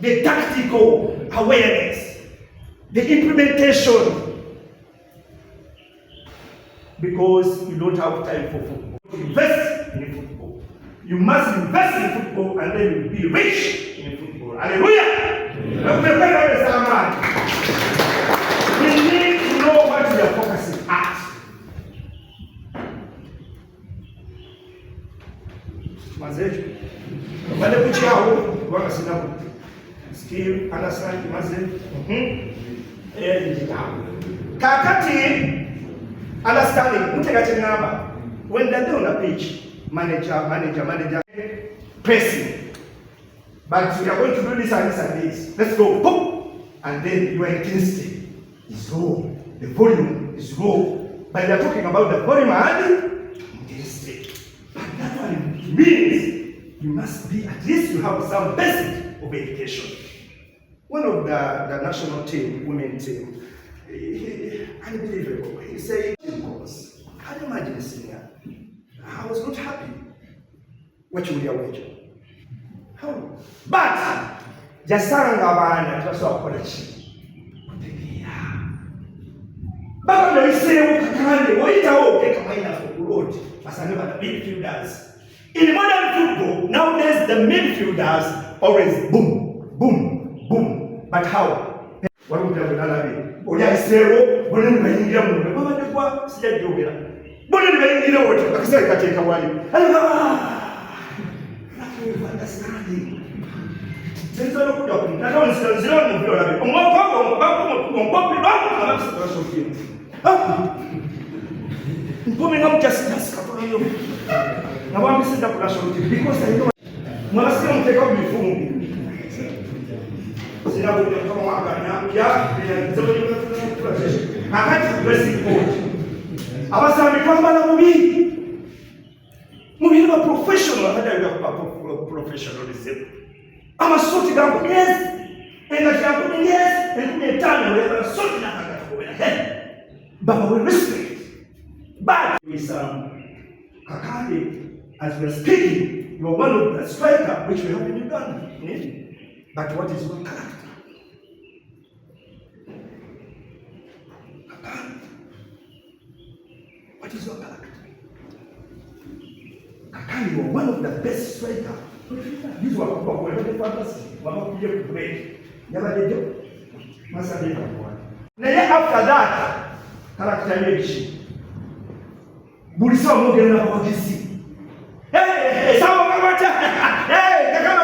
the tactical awareness, the implementation, because you don't have time for football. Invest in football. You must invest in football and then you'll be rich in football. Hallelujah! We need to know what we are focusing at. Mazejo, wale kuchao kwa sinabu skill understand mazejo. Kakati understanding mutega chenamba when they're on the pitch manager pressing. But we are going to do this and this and this. Let's go. Boom! And then your intensity is low. The volume is low. But they are talking about the volume and intensity. But that one means you must be, at least you have some basic of education. One of the national team, women team, unbelievable. He said, can you imagine senior? I was not happy. What you will wait? How? But jasanga abaana tubasobola kukola ki? Kutegeera. Baba noiseewo kakande oyitawo okekamayina for road basange bana midfielders. In modern football, nowadays the midfielders always boom, boom, boom. But how? What would have been another? Oya Sero, Bonin Bangira, Mama de Bois, State Jogera. Bonin Bangira, what I say, I take a while. Understanding. Since I look up, I don't understand zero of your life. On my coming up just a couple of you. Now I'm sitting up because I know must not take up the phone. Sina kuja kama wakanya ya akati blessing coach abasami kwamba na mubi ba professional hada ya professionalism ama soti gangu yes enda yangu yes ende tano ya soti na kaka kwa baba we respect but with Kakande, as we are speaking, you are one of the striker which we have in Uganda. But what is your character? Kakande, what is your character? Kakande, you are one of the best strikers. These were the fantasy. One of the great. Never did you. Master did one. After that, character. Bulisa mugenda kwagisi. Sawa kama cha.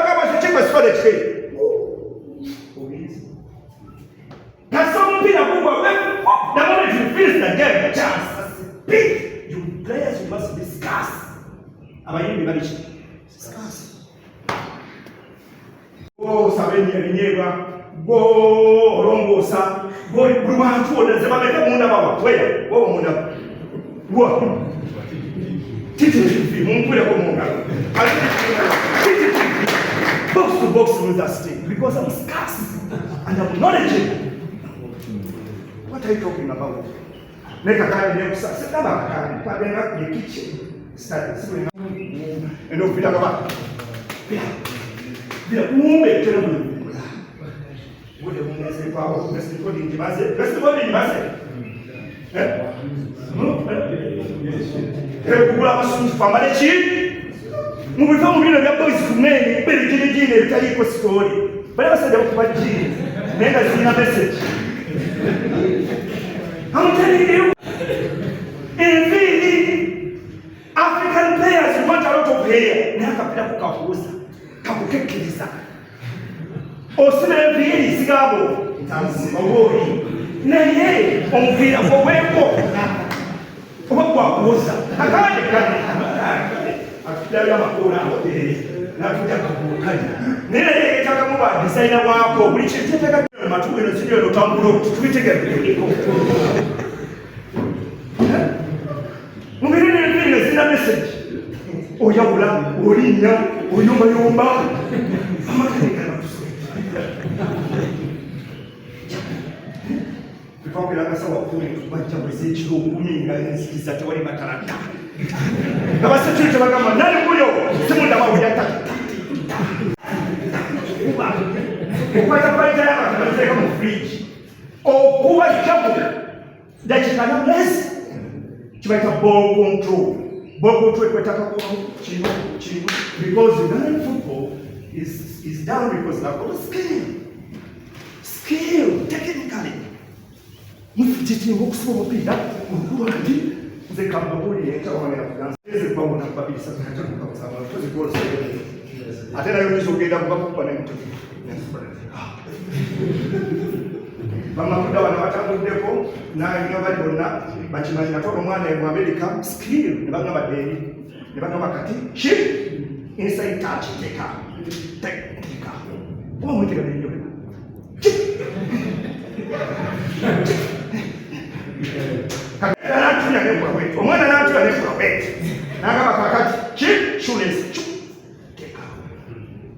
Kama sichekwa sifale chike. Obisi. Kasa mpira kubwa wewe. The moment you finish the game, the chance. Big. You players you must discuss. Abayini balishi. Discuss. Sabeni ebinyeba. Rongosa. Brumantu odazeba beka munda baba. Wewe, munda. TiTi, Mumpura Komonga. Box to box with that stick because I'm scarce and I'm knowledgeable. What are you talking about? Make a guy name sit down, put them up in the kitchen. Start sitting and don't feel about. The woman terrible. What the woman say power, best of all in the master, best of all in the master. Kugula abasunzu famale ki mubiva mu bino bya boys kumene bere jine bitali ko story bale basajja bakuba jine nenga zina message I'm telling you in really African players want a lot of hair nakapira kukahuza kakukekiriza osime really sigabo tanzi obori naye omvira koweko kwa kuuza akade kale akidala makora hotel na kuja kubukaji nene yeye taka muba designer wako buli kintu taka matuwe no sibyo lotambulo tubitegere mubiri ne zina message oyabula olinya oyumba amakalika Kwa la kasa wakuni kubacha mwezechi kuminga nisikiza tawali matarata. Na basi tuite kama nani huyo? Simu ndio wao yata. Kupata paita yako tunaweza kama fridge. Au kuwa chapu. Dakika na less. Tuwaita ball control. Ball control kwetaka kwa chini because Ugandan football is down because of skill technically. Mufititi ngokusoma mpira urundi nze kambabuli yeka wamera kudansa eze kwa mona babisa hata kukamusaba tuzi goal save atena yo nizogenda kubakupa na mtu mama kudawa na watangudeko na ngabali bonna bakimanya tolo mwana mu America skill nibanga badeni nibanga bakati ship inside touch technical kwa mutega ndio omwana natula nekula wetu nagamba kakati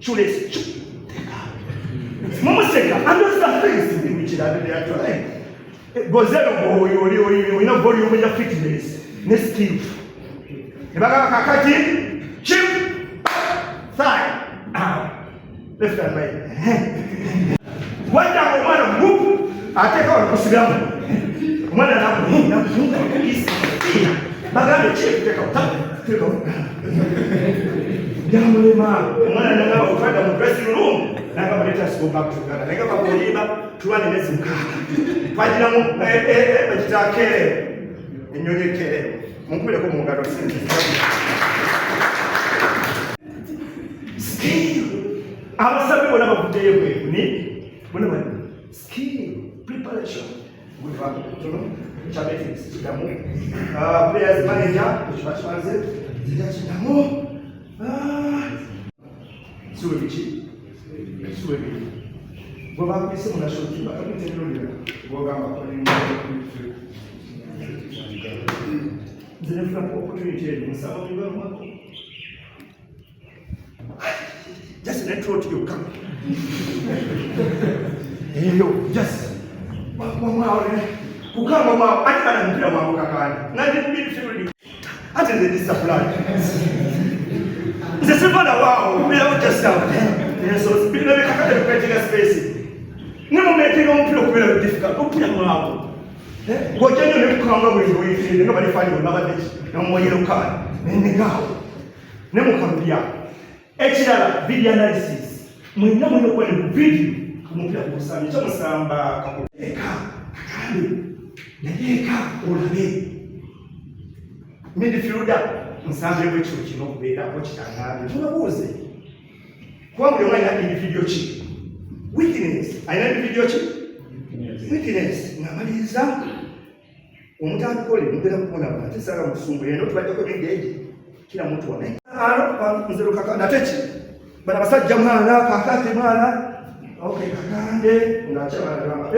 shulesi mumuseka andosafeisiikiradeyatula gozero olina volume ya fitness ne skill Nebaga kakati, chip, thigh, left and right. Wanda omwana mupu ateka okusigamu. Omwana nakufunga kisi. Bagambe chip teka. Yamulema omwana nanga okufanda mu dressing room nanga baleta go back to Uganda. Nanga bakulimba tulwane nezi mukaka. Twagiramu bakitakere. Enyonyi kere. Munkubire ko mu ngalo sinzi. Skill. Abasabe bona bakuteyo ni bona bani. Skill, preparation. Good work. Chabeti sidamu. Players manager, kuchwachaze. Sidamu. Suwe bichi. Boba kwise muna shoti bakamitenero. Boga makoni opportunity just an intro to your company. Hey yo, just mama ukama mama akana mpira mama kakani. Na midfield. Ati the discipline. It's a wow, we are just down. So speed na kakata kupetika space. Nimo meteka mpira kubera difficult. Upya mwangu. Ngojenyo nekukanga buli wifinde nga balifanya nabadde namumoyero kale nengawo nemukambya ekirala video analysis mwina okuba ne video kumupira kusanya kyamusamba kakuleka kakande nayeeka olabe midfielder musambe bwekyo kino okubeerako kitangaabye tunabuuze kuba buli omwana alina individual ki weakness alina individual ki weakness ngamaliriza omuntu akole mugera kubona ate sala musumbu eno tubajjako ebigeji kila muntu wane nzero kakanda techi bana basajja mwana kakate mwana okay kakande ngachama drama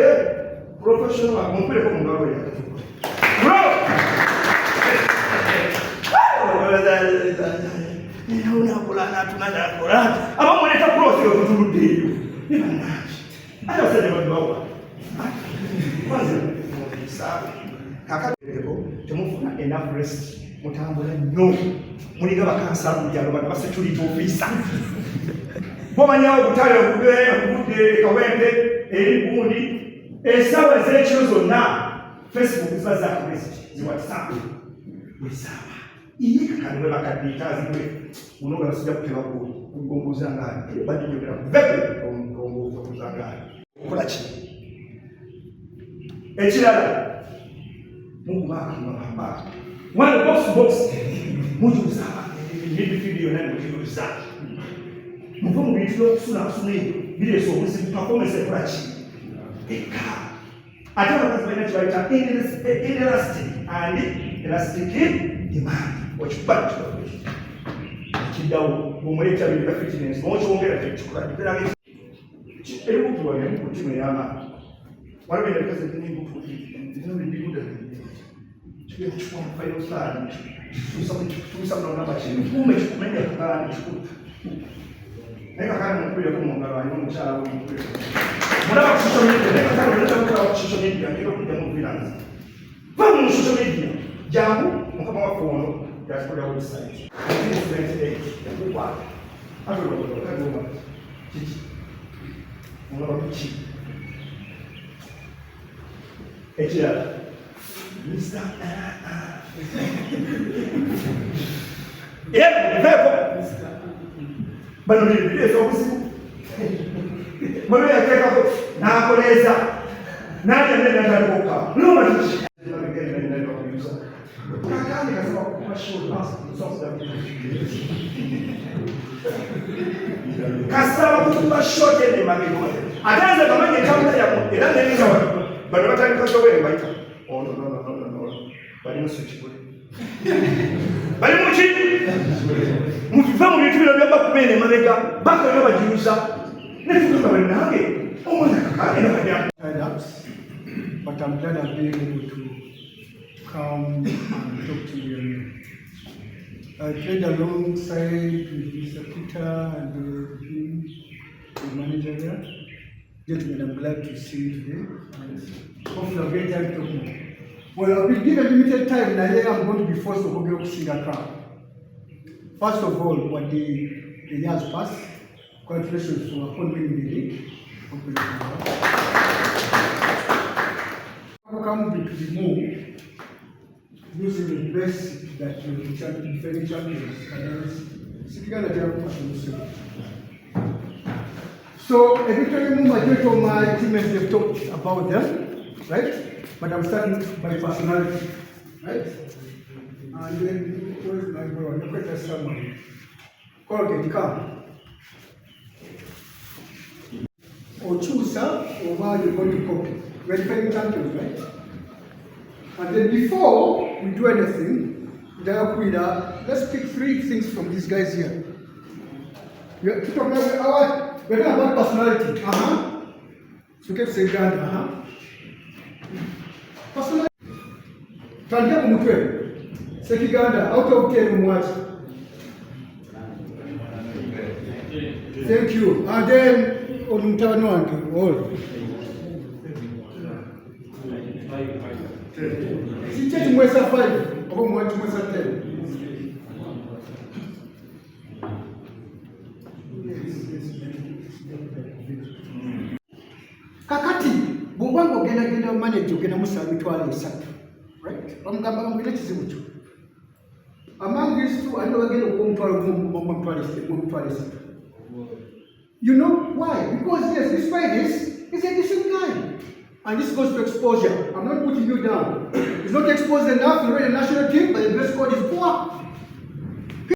professional mumpire ko mungalo ya bro ni una kulana tunana kulana aba mweleta pro sio kuturudio ni bana ayo sasa ndio baba kwanza sawa kakateko temufuna enough rest mutambula nnyo mulinga bakansa byalo bana basecurity officer bomanyawo kutale okudde kawembe eri gundi esawa ez'ekiro zonna Facebook ziba za rest zi WhatsApp wisawa iyi kakaliwe bakaditaziwe unoga basijja kuteba kugongoza ngani badi nyogera bebe omugongoza kuzangani okola ki ekirala Mugumaka one box mujuza midfield yona mujuza muvumu bitlo suna bile so musi performance prachi eka atama kazibana chibaita elastic demand ochibatu kidawo mumuleta bile fitness mocho ongera tekukula dipera eri mtu wa mtu yama wale ndio kazi ni mtu ndio ndio chukua failo sana tusaba na machini kumenya kana chukua neka kana mkuya kwa mungalo wa mchala wa mkuya mwana wa social media neka kana mwana wa social media ndio kuja mu finance vamos mu social media jambo mkama wa phone ya kwa website ni 28 ya kwa hapo ndio kwa TiTi mwana wa TiTi ekira Mr. Vepo. Bano ni video so usiku. Bano ya keka na koleza. Nani anaenda kutoka? Noma tichi. Kakani kasema kwa show basi sasa. Kasaba kutupa shot ni magego. Ataanza kama ni kabla ya ila nini sawa. Bano watani kwa wewe baita. Oh no. Bali musukibule. Bali muchini. Mufifamu bitu bino byamba kumene mabega baka yo bajiuza. Nefuka bali nange. Omwana kakane na kanya. But I'm glad I've been able to come and talk to you. I played alongside with Mr. Peter and the manager there. Gentlemen, I'm glad to see you today. And hopefully I'll get time to talk more. Well, I'll be given limited time, and I'm going to be forced to go sing a crowd. First of all, when the years pass, congratulations for appointing the league. How come to the move using the best that you defending champions and so every time majority of my teammates have talked about them, right? But I'm starting by personality, right? And then where's my bro? Look at that someone. Colgate, come. Or choose or where you're going to copy. We're defending champions, right? And then before we do anything, let's pick 3 things from these guys here. We're talking about personality. So you can say Uganda. Personality. Say Uganda, out of 10, what? Thank you. And then on all. Sicheti mwesa 5, obo mwatu mwesa 10. Kakati, bubwango genda manage ogenda musaba mitwalo 3, right? Bamugamba ngire kizibu kyo. Among these two, I know again omutwalo 3. You know why? Because yes, this fight is a decent guy. And this goes to exposure. I'm not putting you down. He's not exposed enough to run a national team, but the dress code is poor.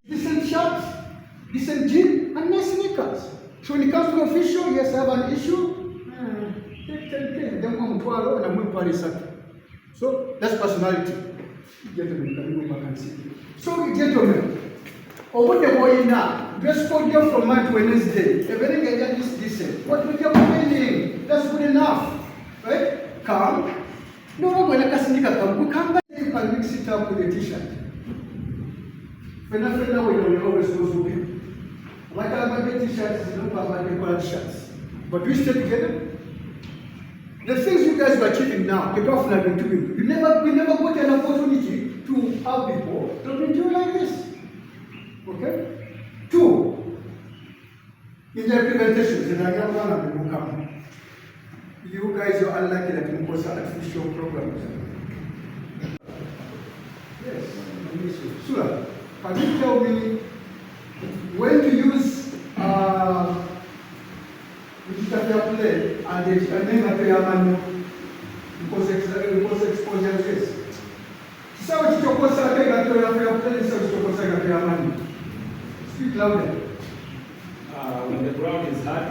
Decent shirts, decent gym, and nice sneakers. So when it comes to official, yes, I have an issue. So that's personality. Gentlemen, can you go back and see? So gentlemen, over the boy now, dress code them from Monday to Wednesday. Everything is decent. What would you complaining? That's good enough. Right? Come. No, we come back, you can mix it up with a t-shirt. When I always go to people. Why can't I get t-shirts? You don't have my color shirts. But we stay together. The things you guys are achieving now, the government have been doing. We never got an opportunity to have people to be doing like this. Okay? 2, in the implementations, and I have one of them come. You guys are unlucky that you cause artificial programs. Yes, Sura, can you tell me when to use fair play and then a fair manual because exposure is? So it's your cause a fair play, so it's your cause a fair manual. Speak louder. When the ground is hard,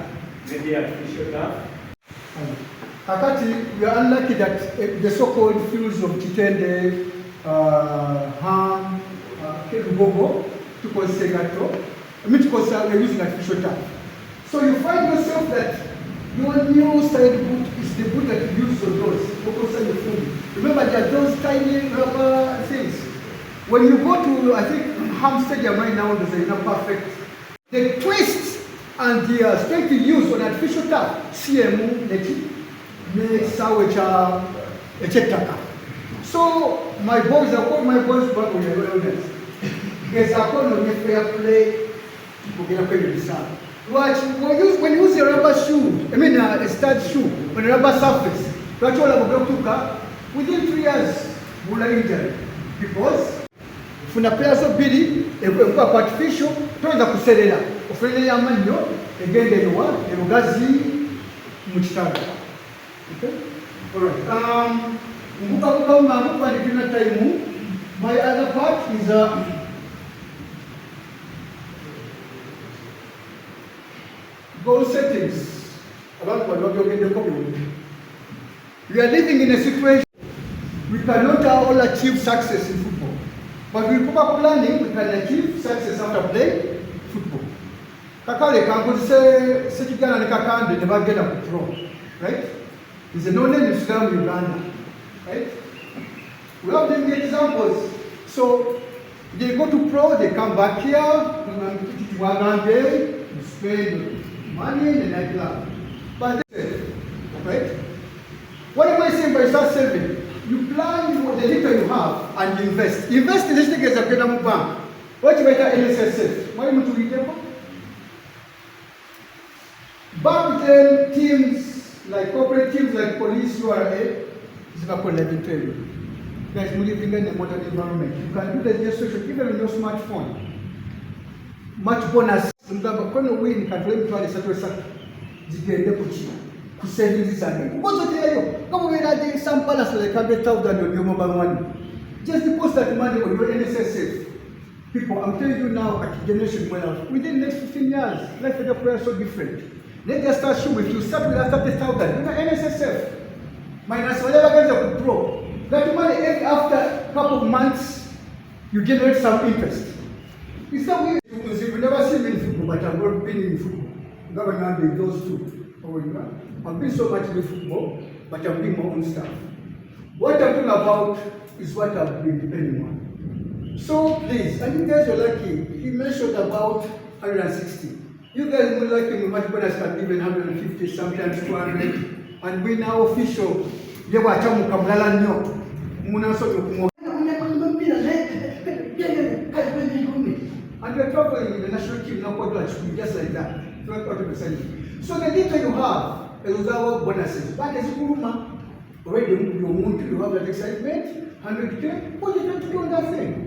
maybe artificial turf. Kakati, we are unlucky that the so-called fields of Kitende, Ham, Kerubogo, we're using artificial turf. So you find yourself that your new side boot is the boot that you use on those. Remember, there are those tiny rubber things. When you go to, I think, Ham Stadium right now, there's a perfect. The twist and the strength you use on artificial turf, CMU, so my boys, I call my boys back on the wellness. Yes, I call on the fair play to get a pay Watch, when you use a rubber shoe, a stud shoe, on a rubber surface, within 3 years, we'll injury. Because from the players of Billy, if we are artificial, turn the Kuserela, Ophelia Manyo, again, they want, they will gazi Muchtaga. Okay? Alright. My other part is goal settings. We are living in a situation we cannot all achieve success in football. But with proper planning, we can achieve success after playing football. Kakale can say Setigana and Kakande never get a pro. Right? It's a known name in Uganda. Right? We have them examples. So they go to pro, they come back here, you spend money in the nightclub. But right? What am I saying by start saving? You plan the little you have and you invest. Invest in this thing as a bank. What about NSSF? Why don't we get one? Back then, teams like corporate teams like police, URA, is not called let me tell you. Guys, we live in a modern environment. You can do the registration even on your smartphone. Much bonus. Mugamba win katwele mtwale satwe zigende ku savings zange. Ngozo teyo. Kama wena de some balance like 100,000 on your mobile money. Just deposit that money on your NSSF. People, I'm telling you now, at generation well out, within the next 15 years, life of the prayer is so different. Let's just assume if you start with 30,000, you know NSSF minus whatever guys you could draw. That money after a couple of months, you generate some interest. It's not weird. You've never seen me in football, but I've not been in football. Governor did those two. I've been so much in football, but I'm doing my own stuff. What I'm talking about is what I've been depending on. So please, and you guys are lucky. He mentioned about 160. You guys will like him much better than even 150, sometimes 200. And we now official. You are talking about no. And we're traveling in the national team now, just like that. So the data you have is our bonuses. But as you already you have that excitement, 100K, what are you going to do on that thing?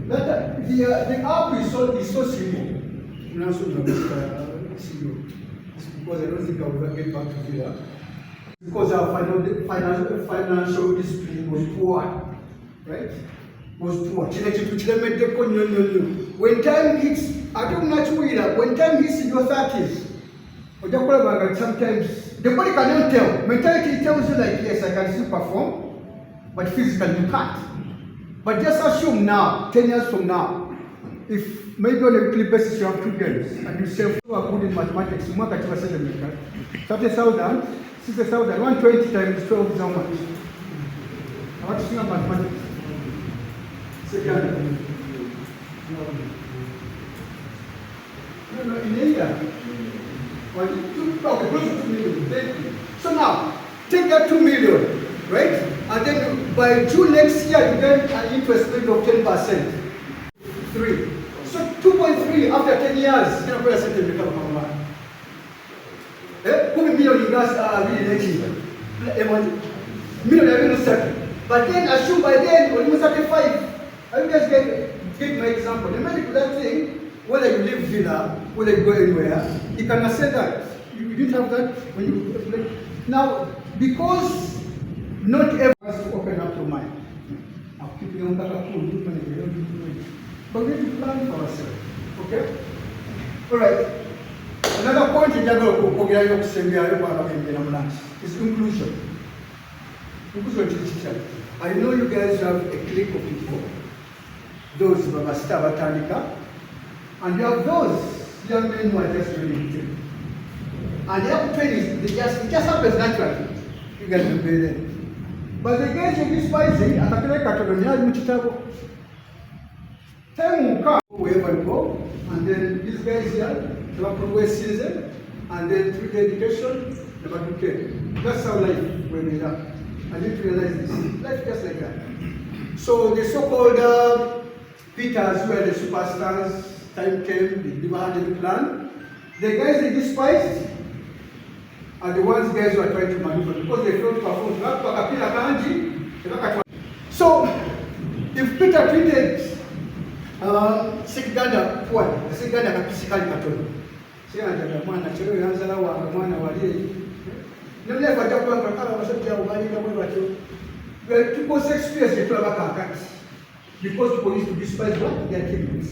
That the app is so simple. Because I don't think I will get back to Villa. Because our financial discipline was poor, right? Was poor. When time hits, I don't know when time hits in your 30s, sometimes the body cannot tell. Mentality tells you like, yes, I can still perform, but physically you can't. But just assume now, 10 years from now, if maybe on a weekly basis you have 2 girls and you say you are good in mathematics, you mark at 30,000, 60,000, 120 times 12 is how much? I want to see mathematics. No, in India. Okay, close to 2 million. Thank you. So now, take that 2 million, right? And then by June next year, you get an interest rate of 10%. 3. So 2.3 after 10 years, you know, where I said to become a man. Million in gas really million but then assume by then almost 35. I guys get my example. The medical that thing, whether you live Villa, whether you go anywhere, you cannot say that. You didn't have that when you now because not everyone has to open up your mind. I'll keep you on but we need to plan for ourselves. Okay? Alright. Another point is inclusion. I know you guys have a clique of people, those who are Star Botanica, and you have those young men who are just really good. And they have training, it just happens naturally. You guys will be there. But the guys will be spicy, and I feel like I told time will come wherever you go, and then these guys here, they have progress season, and then through the education, they have to care. That's how life will be done. I didn't realize this. Life just like that. So the so-called Peters, who are the superstars, time came, they never had any plan. The guys they despised are the ones guys who are trying to maneuver because they failed to perform. So if Peter treated Uganda poor, Uganda can physically control. People experience because people used to despise what their teammates.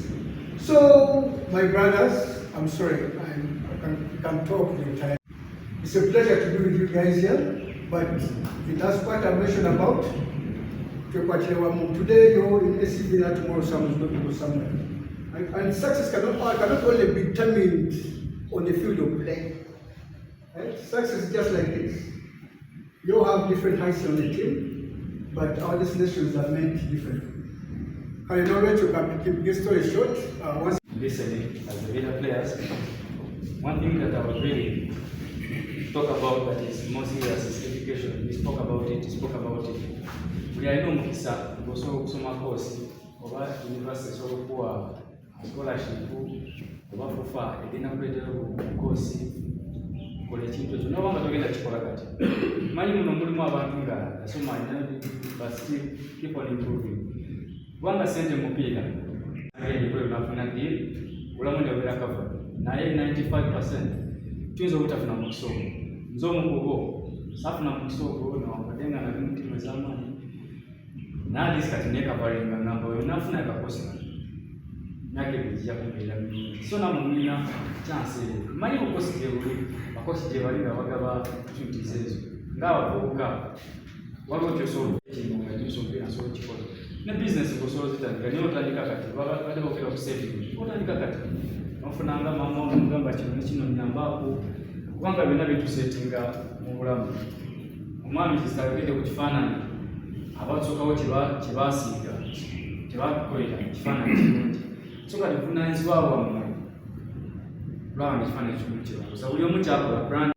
So, my brothers, I'm sorry, I can talk the time. It's a pleasure to be with you guys here, but the last part I mentioned about today you're in AC Villa, tomorrow someone's going to go somewhere. And success cannot only be determined on the field of play. Right? Success is just like this. You all have different heights on the team, but our destinations are meant differently. I know that you can keep this story short. Listening as the Villa players, one thing that I would really talk about that is more serious is education. We spoke about it. We are no mukisa, we also my course over university so poor scholarship oba fufa egenda kuleetera obukoosi kola ekintu ekyo noba nga togenda kikola kati manyi muno mulimu abantu nga yasoma but still keep on improving kubanga sente mupiira agendikule nafuna deal bulamu neobeera kava naye 95% tuyinza obutafuna mu kisoogo nze omukubo safuna mu kisoogo nawankadde nga nali mutima ez'amaanyi nalisi kati nekavalinga ngamba oyo nafuna yakakosina myaka ebiri gijja kumbeera mirungi so namwe mulina chance eyo manyi bukosi gye buli bakosi gye bali nga bagaba opportunities ezo ng'abavubuka waliwo kyosobola ekintu nga gyosobola nsobola okikola ne bizinesi gosobola zitandika niyo otandika kati badde bakera ku saving otandika kati nofunanga mama omugamba kino ne kino nyambaako kubanga byonna bituseetinga mu bulamu omwami kisitagende ku kifaananyi abatusookawo kyebasiiga kyebakolera ekifaananyi kirungi so kati buvunaanyizibwa bwammwe kulaba nga ekifaananyi kirungi kyebakosa buli omu kyakola brand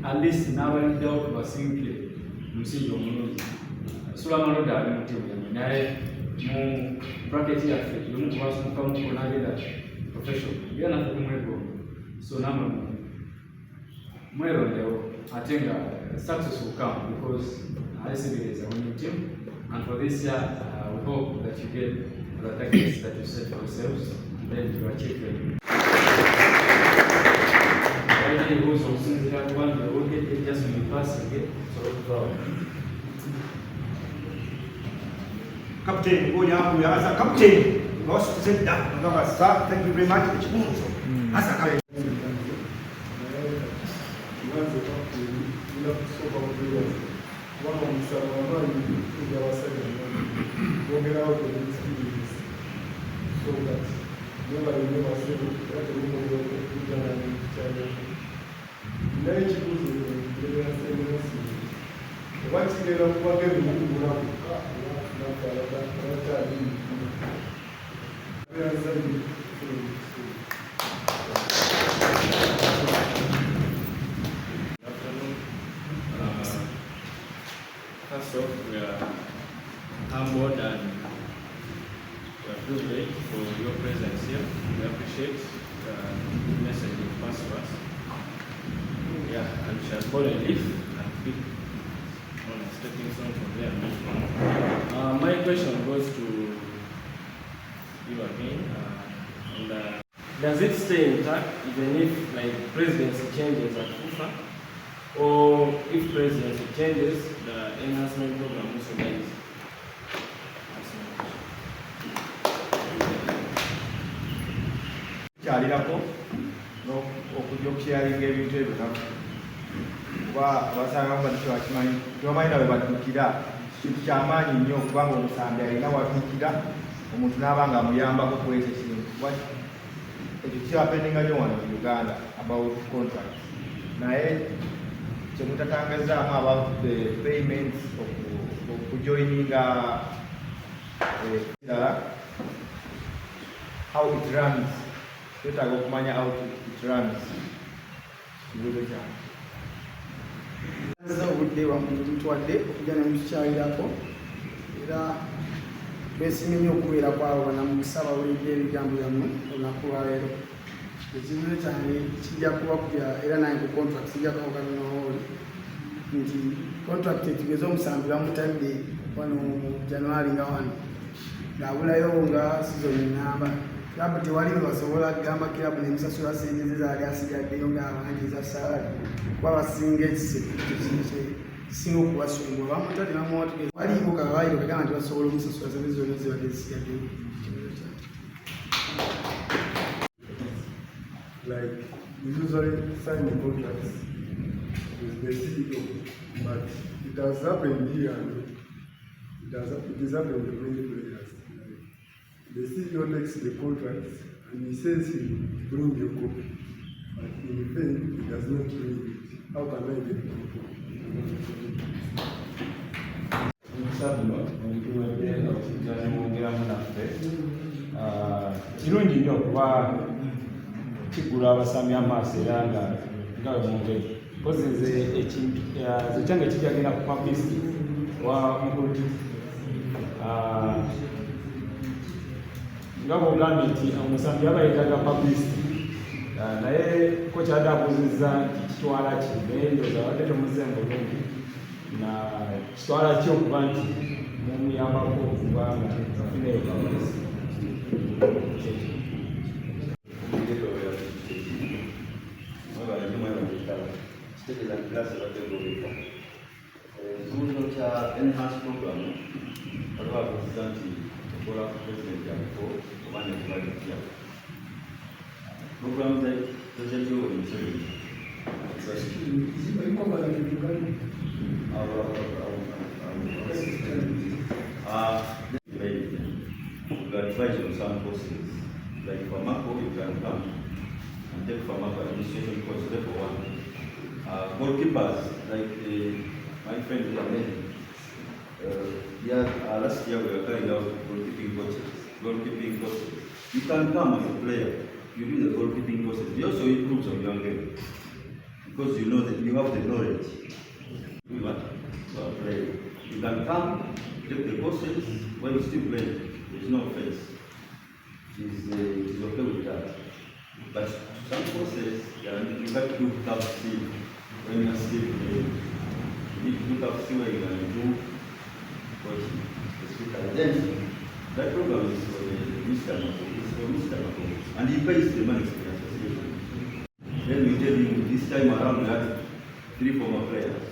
at least n'abaliddewo tubasingire omusingi omulungi sula amaloda ali mutimu yammwe naye mu bracket yaffe buli omu kubasumukamuko n'agenda profession era naffe kumwegomba so namwe mwerondewo ate nga success will come because ICB is a winning team, and for this year we hope that you get the targets that you set for yourselves and then you achieve them. Just when you pass again, so Captain, go down, as a captain. Lost sit down. Sir, thank you very much. As a captain. First off, we are humbled and we are privileged for your presence here. We appreciate the message you passed to us. Yeah, and we shall follow a leaf and pick on a stepping stone from there. My question goes to you again. Does it stay intact even if presidency changes at FUFA? Or if presidency changes, the enhancement program also dies? Kyalirako okujja okukyalinga ebintu ebyo kuba abasanga nga tebakimanyi tebamanyi nawe batuukira kintu kyamaanyi nnyo okubanga omusambi alina watuukira omuntu n'aba nga amuyambako kwekyo ekintu ekyo kyapeninga nnyo wano mu Uganda about contract naye kyemutatangazaamu about the payments okujoininga how it runs twetaaga okumanya how it runs kibuuzo kyange obudde bamutwadde okujja nemukikyalirako era twesimye nnyo okubeera kwabo banamukusaba bulidde ebigambo byammwe olunaku lwaleero ekibuuzo kyange kijja kubakubya era naye ku contract kijja kawukana nooli nti contract etigeze omusambi bamutadde wano mu January nga wano ng'abulayo nga sizoni namba kilabu tewali basobola kugamba kilabu nemusasula sente ze zaali asigaddeyo ng'abangi eza saala kuba basinga kisinga okubasumbula bamutadde bamuwatukeza waliwo kawaayiro kagamba nti basobola omusasula sente zonna zibadde zisigaddeyo. Like we usually sign the contracts with the CEO, but it has happened here. It is happened to many players. The CEO takes the contracts and he says he will bring the copy, but in vain he does not bring it. How can I get the copy? kirungi nnyo okuba kigula abasambi amaaso era nga mwongeri kozi nze kyange kijagenda ku publicity wa mukuluti nga bw'ogambye nti omusambi yabayitaga publicity naye ko kyaddaabuzizza nti kitwala ki naye ndowooza abadde temuzze mu bulungi na kitwala ki okuba nti mumuyambako okuba nga afuneyo publicity. Ekibuuzo kya enhanced program waliwo abuuziza nti okola ku president yako oba ne kubalikya program zezaliwo emisebeni to advise on some courses like Famako, you can come and take Famako administration course level 1. Goalkeepers like my friend last year we were carrying out goalkeeping courses. You can come as a player, you do the goalkeeping courses. You also improve on your game because you know that you have the knowledge. You want to play. You can come, take the courses while you still play. There is no offense. It is okay with that. But some courses, you have to look up see when you are still playing. You need to look up see where you can do coaching. Then that program is for Mr. Mako. It's for Mr. Mako. And he pays the money to the association. Then we tell him this time around we have 3 former players.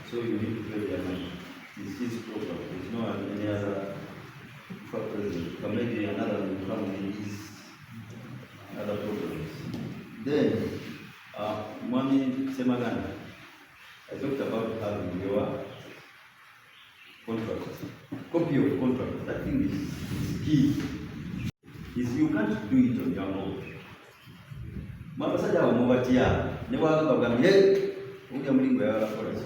So you need to pay their money. It's his program. There's no any other president. But maybe another will come in his other programs. Then Mwami Semagana, I talked about having your contract, copy of contract. That thing is key. You can't do it on your own. Mama saja wamubatia, ne wakabagambye, uya mlingo ya forest.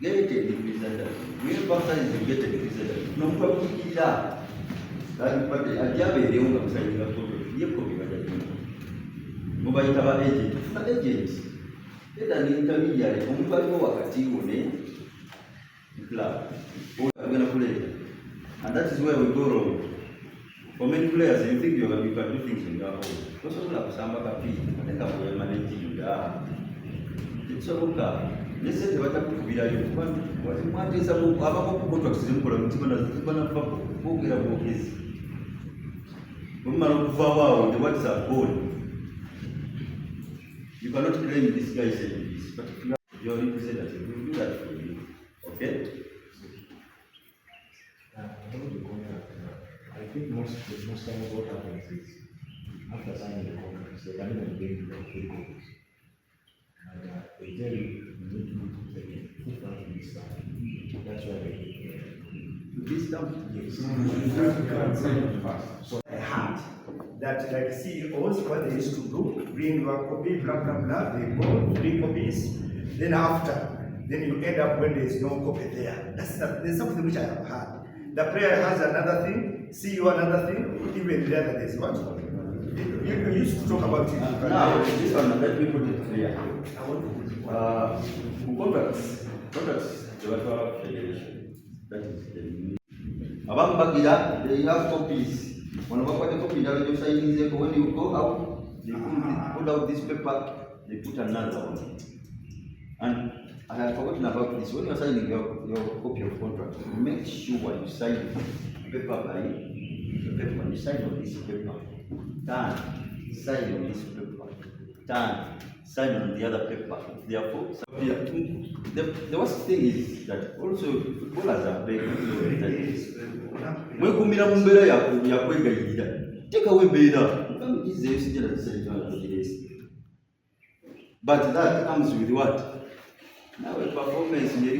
Get it represented. We pastor is get it represented. No kwa kukila. Kandi pate ajabe leo ngamsaidia kwa yeko bibajani. Mubayita ba agent. Na agent. Eda ni intermediary. Omuntu aliwo wakati one club. We're play. And that is where we go wrong. For many players, you think you can do things on your own. Because of that, some are happy. I think I'm managing it's a look up. Let's say what happened to be like what is a book, I'm going to simple and it's going to book it about this. Woman of Fawa, what is a goal? You cannot claim this guy said this, but if you are your representative, we will do that for you. Okay? I think most times what happens is after signing the contract, they can even bring the free copies. And they tell you need to take it from this time. That's why they take it. This time, yes. So I heard that like CEOs, what they used to do, bring your copy, blah blah blah, they go 3 copies, then after, then you end up when there is no copy there. There's something which I have heard. The player has another thing, CEO another thing, even the other days. What? You used to talk about it. Now, this one, let me put it clear. Contracts, the Welfare Federation, that is the Abang Bagida, they have copies. When you got the copy, you sign when you go out, they put out this paper, they put another one. And I had forgotten about this. When you're signing your copy of contract, make sure you sign paper by paper. You sign on this paper. Then sign on this paper. Then sign on the other paper. Therefore, the worst thing is that also footballers are very good. When kumira mumbera ya kwegayirira, take away beda. But that comes with what? Now a performance in the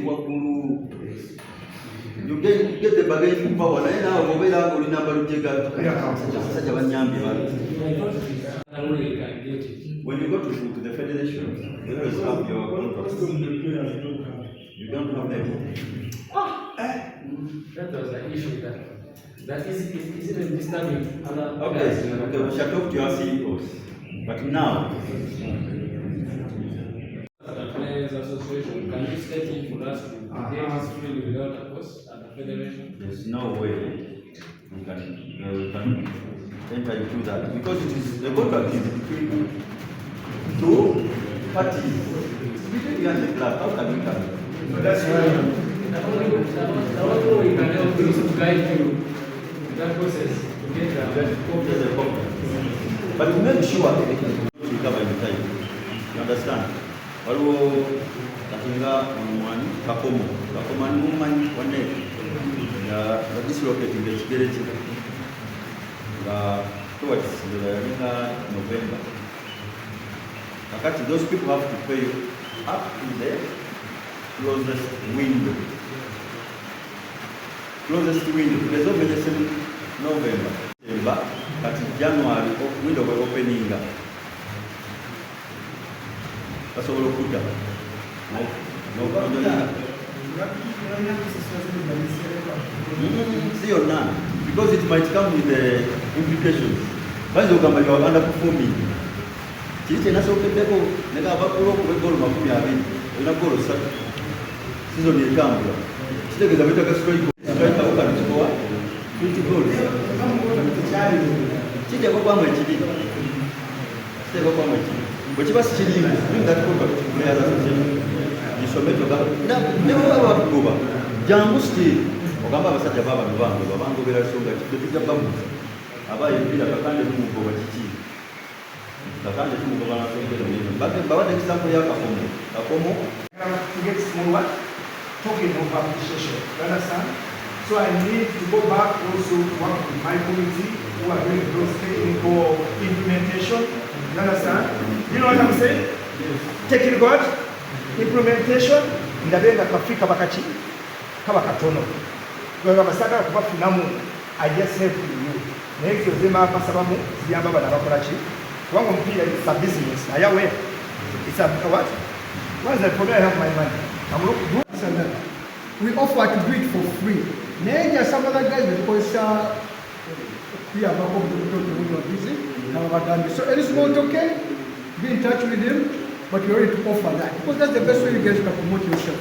you get the bargaining power. Now when you go to the federation, you always have your contracts. You don't have them. That was the issue that is even disturbing other. Okay, we shall talk to your CEOs. But now, The Players Association, can you state it for us to get this field without a cost at the federation? there's no way we can enter into that because it is the contract is between two parties. It's between you and the club. How can we come? So that's why. The only way we can help you is to guide you in that process to get There's a contract. But to make sure we cover in time. You understand? Waliwo katinga omwani kakomo ni mumanyi wanne nga dislocating ekigere kye nga towards November. Kakati those people have to pay up to the closest window. Closest window. There's no medicine November. Kati January window we're opening up. That's all we put down. See or none. Because it might come with the implications. But you are underperforming. TiTi naso kebeko neka bakolo ku gol makumi abiri. Ina gol satu. Season yekambula. Kitegeza bitaka strike okanakuwa 20 goals. TiTi kwa mwechidi. TiTi kwa mwechidi. Bwekiba sikirimu bring that contract to players association isomero ne baba bakugoba jangu still ogamba abasajja baba bangobera songa kitujja bamuza abaye mpira kakande tumugoba kiki kakande tumugoba na songa nino baba example ya kakomo To get small what? Talking of appreciation. You understand? So I need to go back also to work with my committee who are doing those technical implementation. You understand? You know what I'm saying? Yes. Technical what? Implementation. Ndabenga kafika bakati kaba katono. Kwa basaka kubafunamu I just help you. Next zema pasabamu ziyamba bana bakola ki. Wango mpira is a business. Ayawe. It's a what? What is the problem? I have my money. I'm looking good. We offer to do it for free. There are some other guys because we are busy. So any small token, be in touch with him, but we're ready to offer that because that's the best way you guys can promote yourself.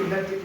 This.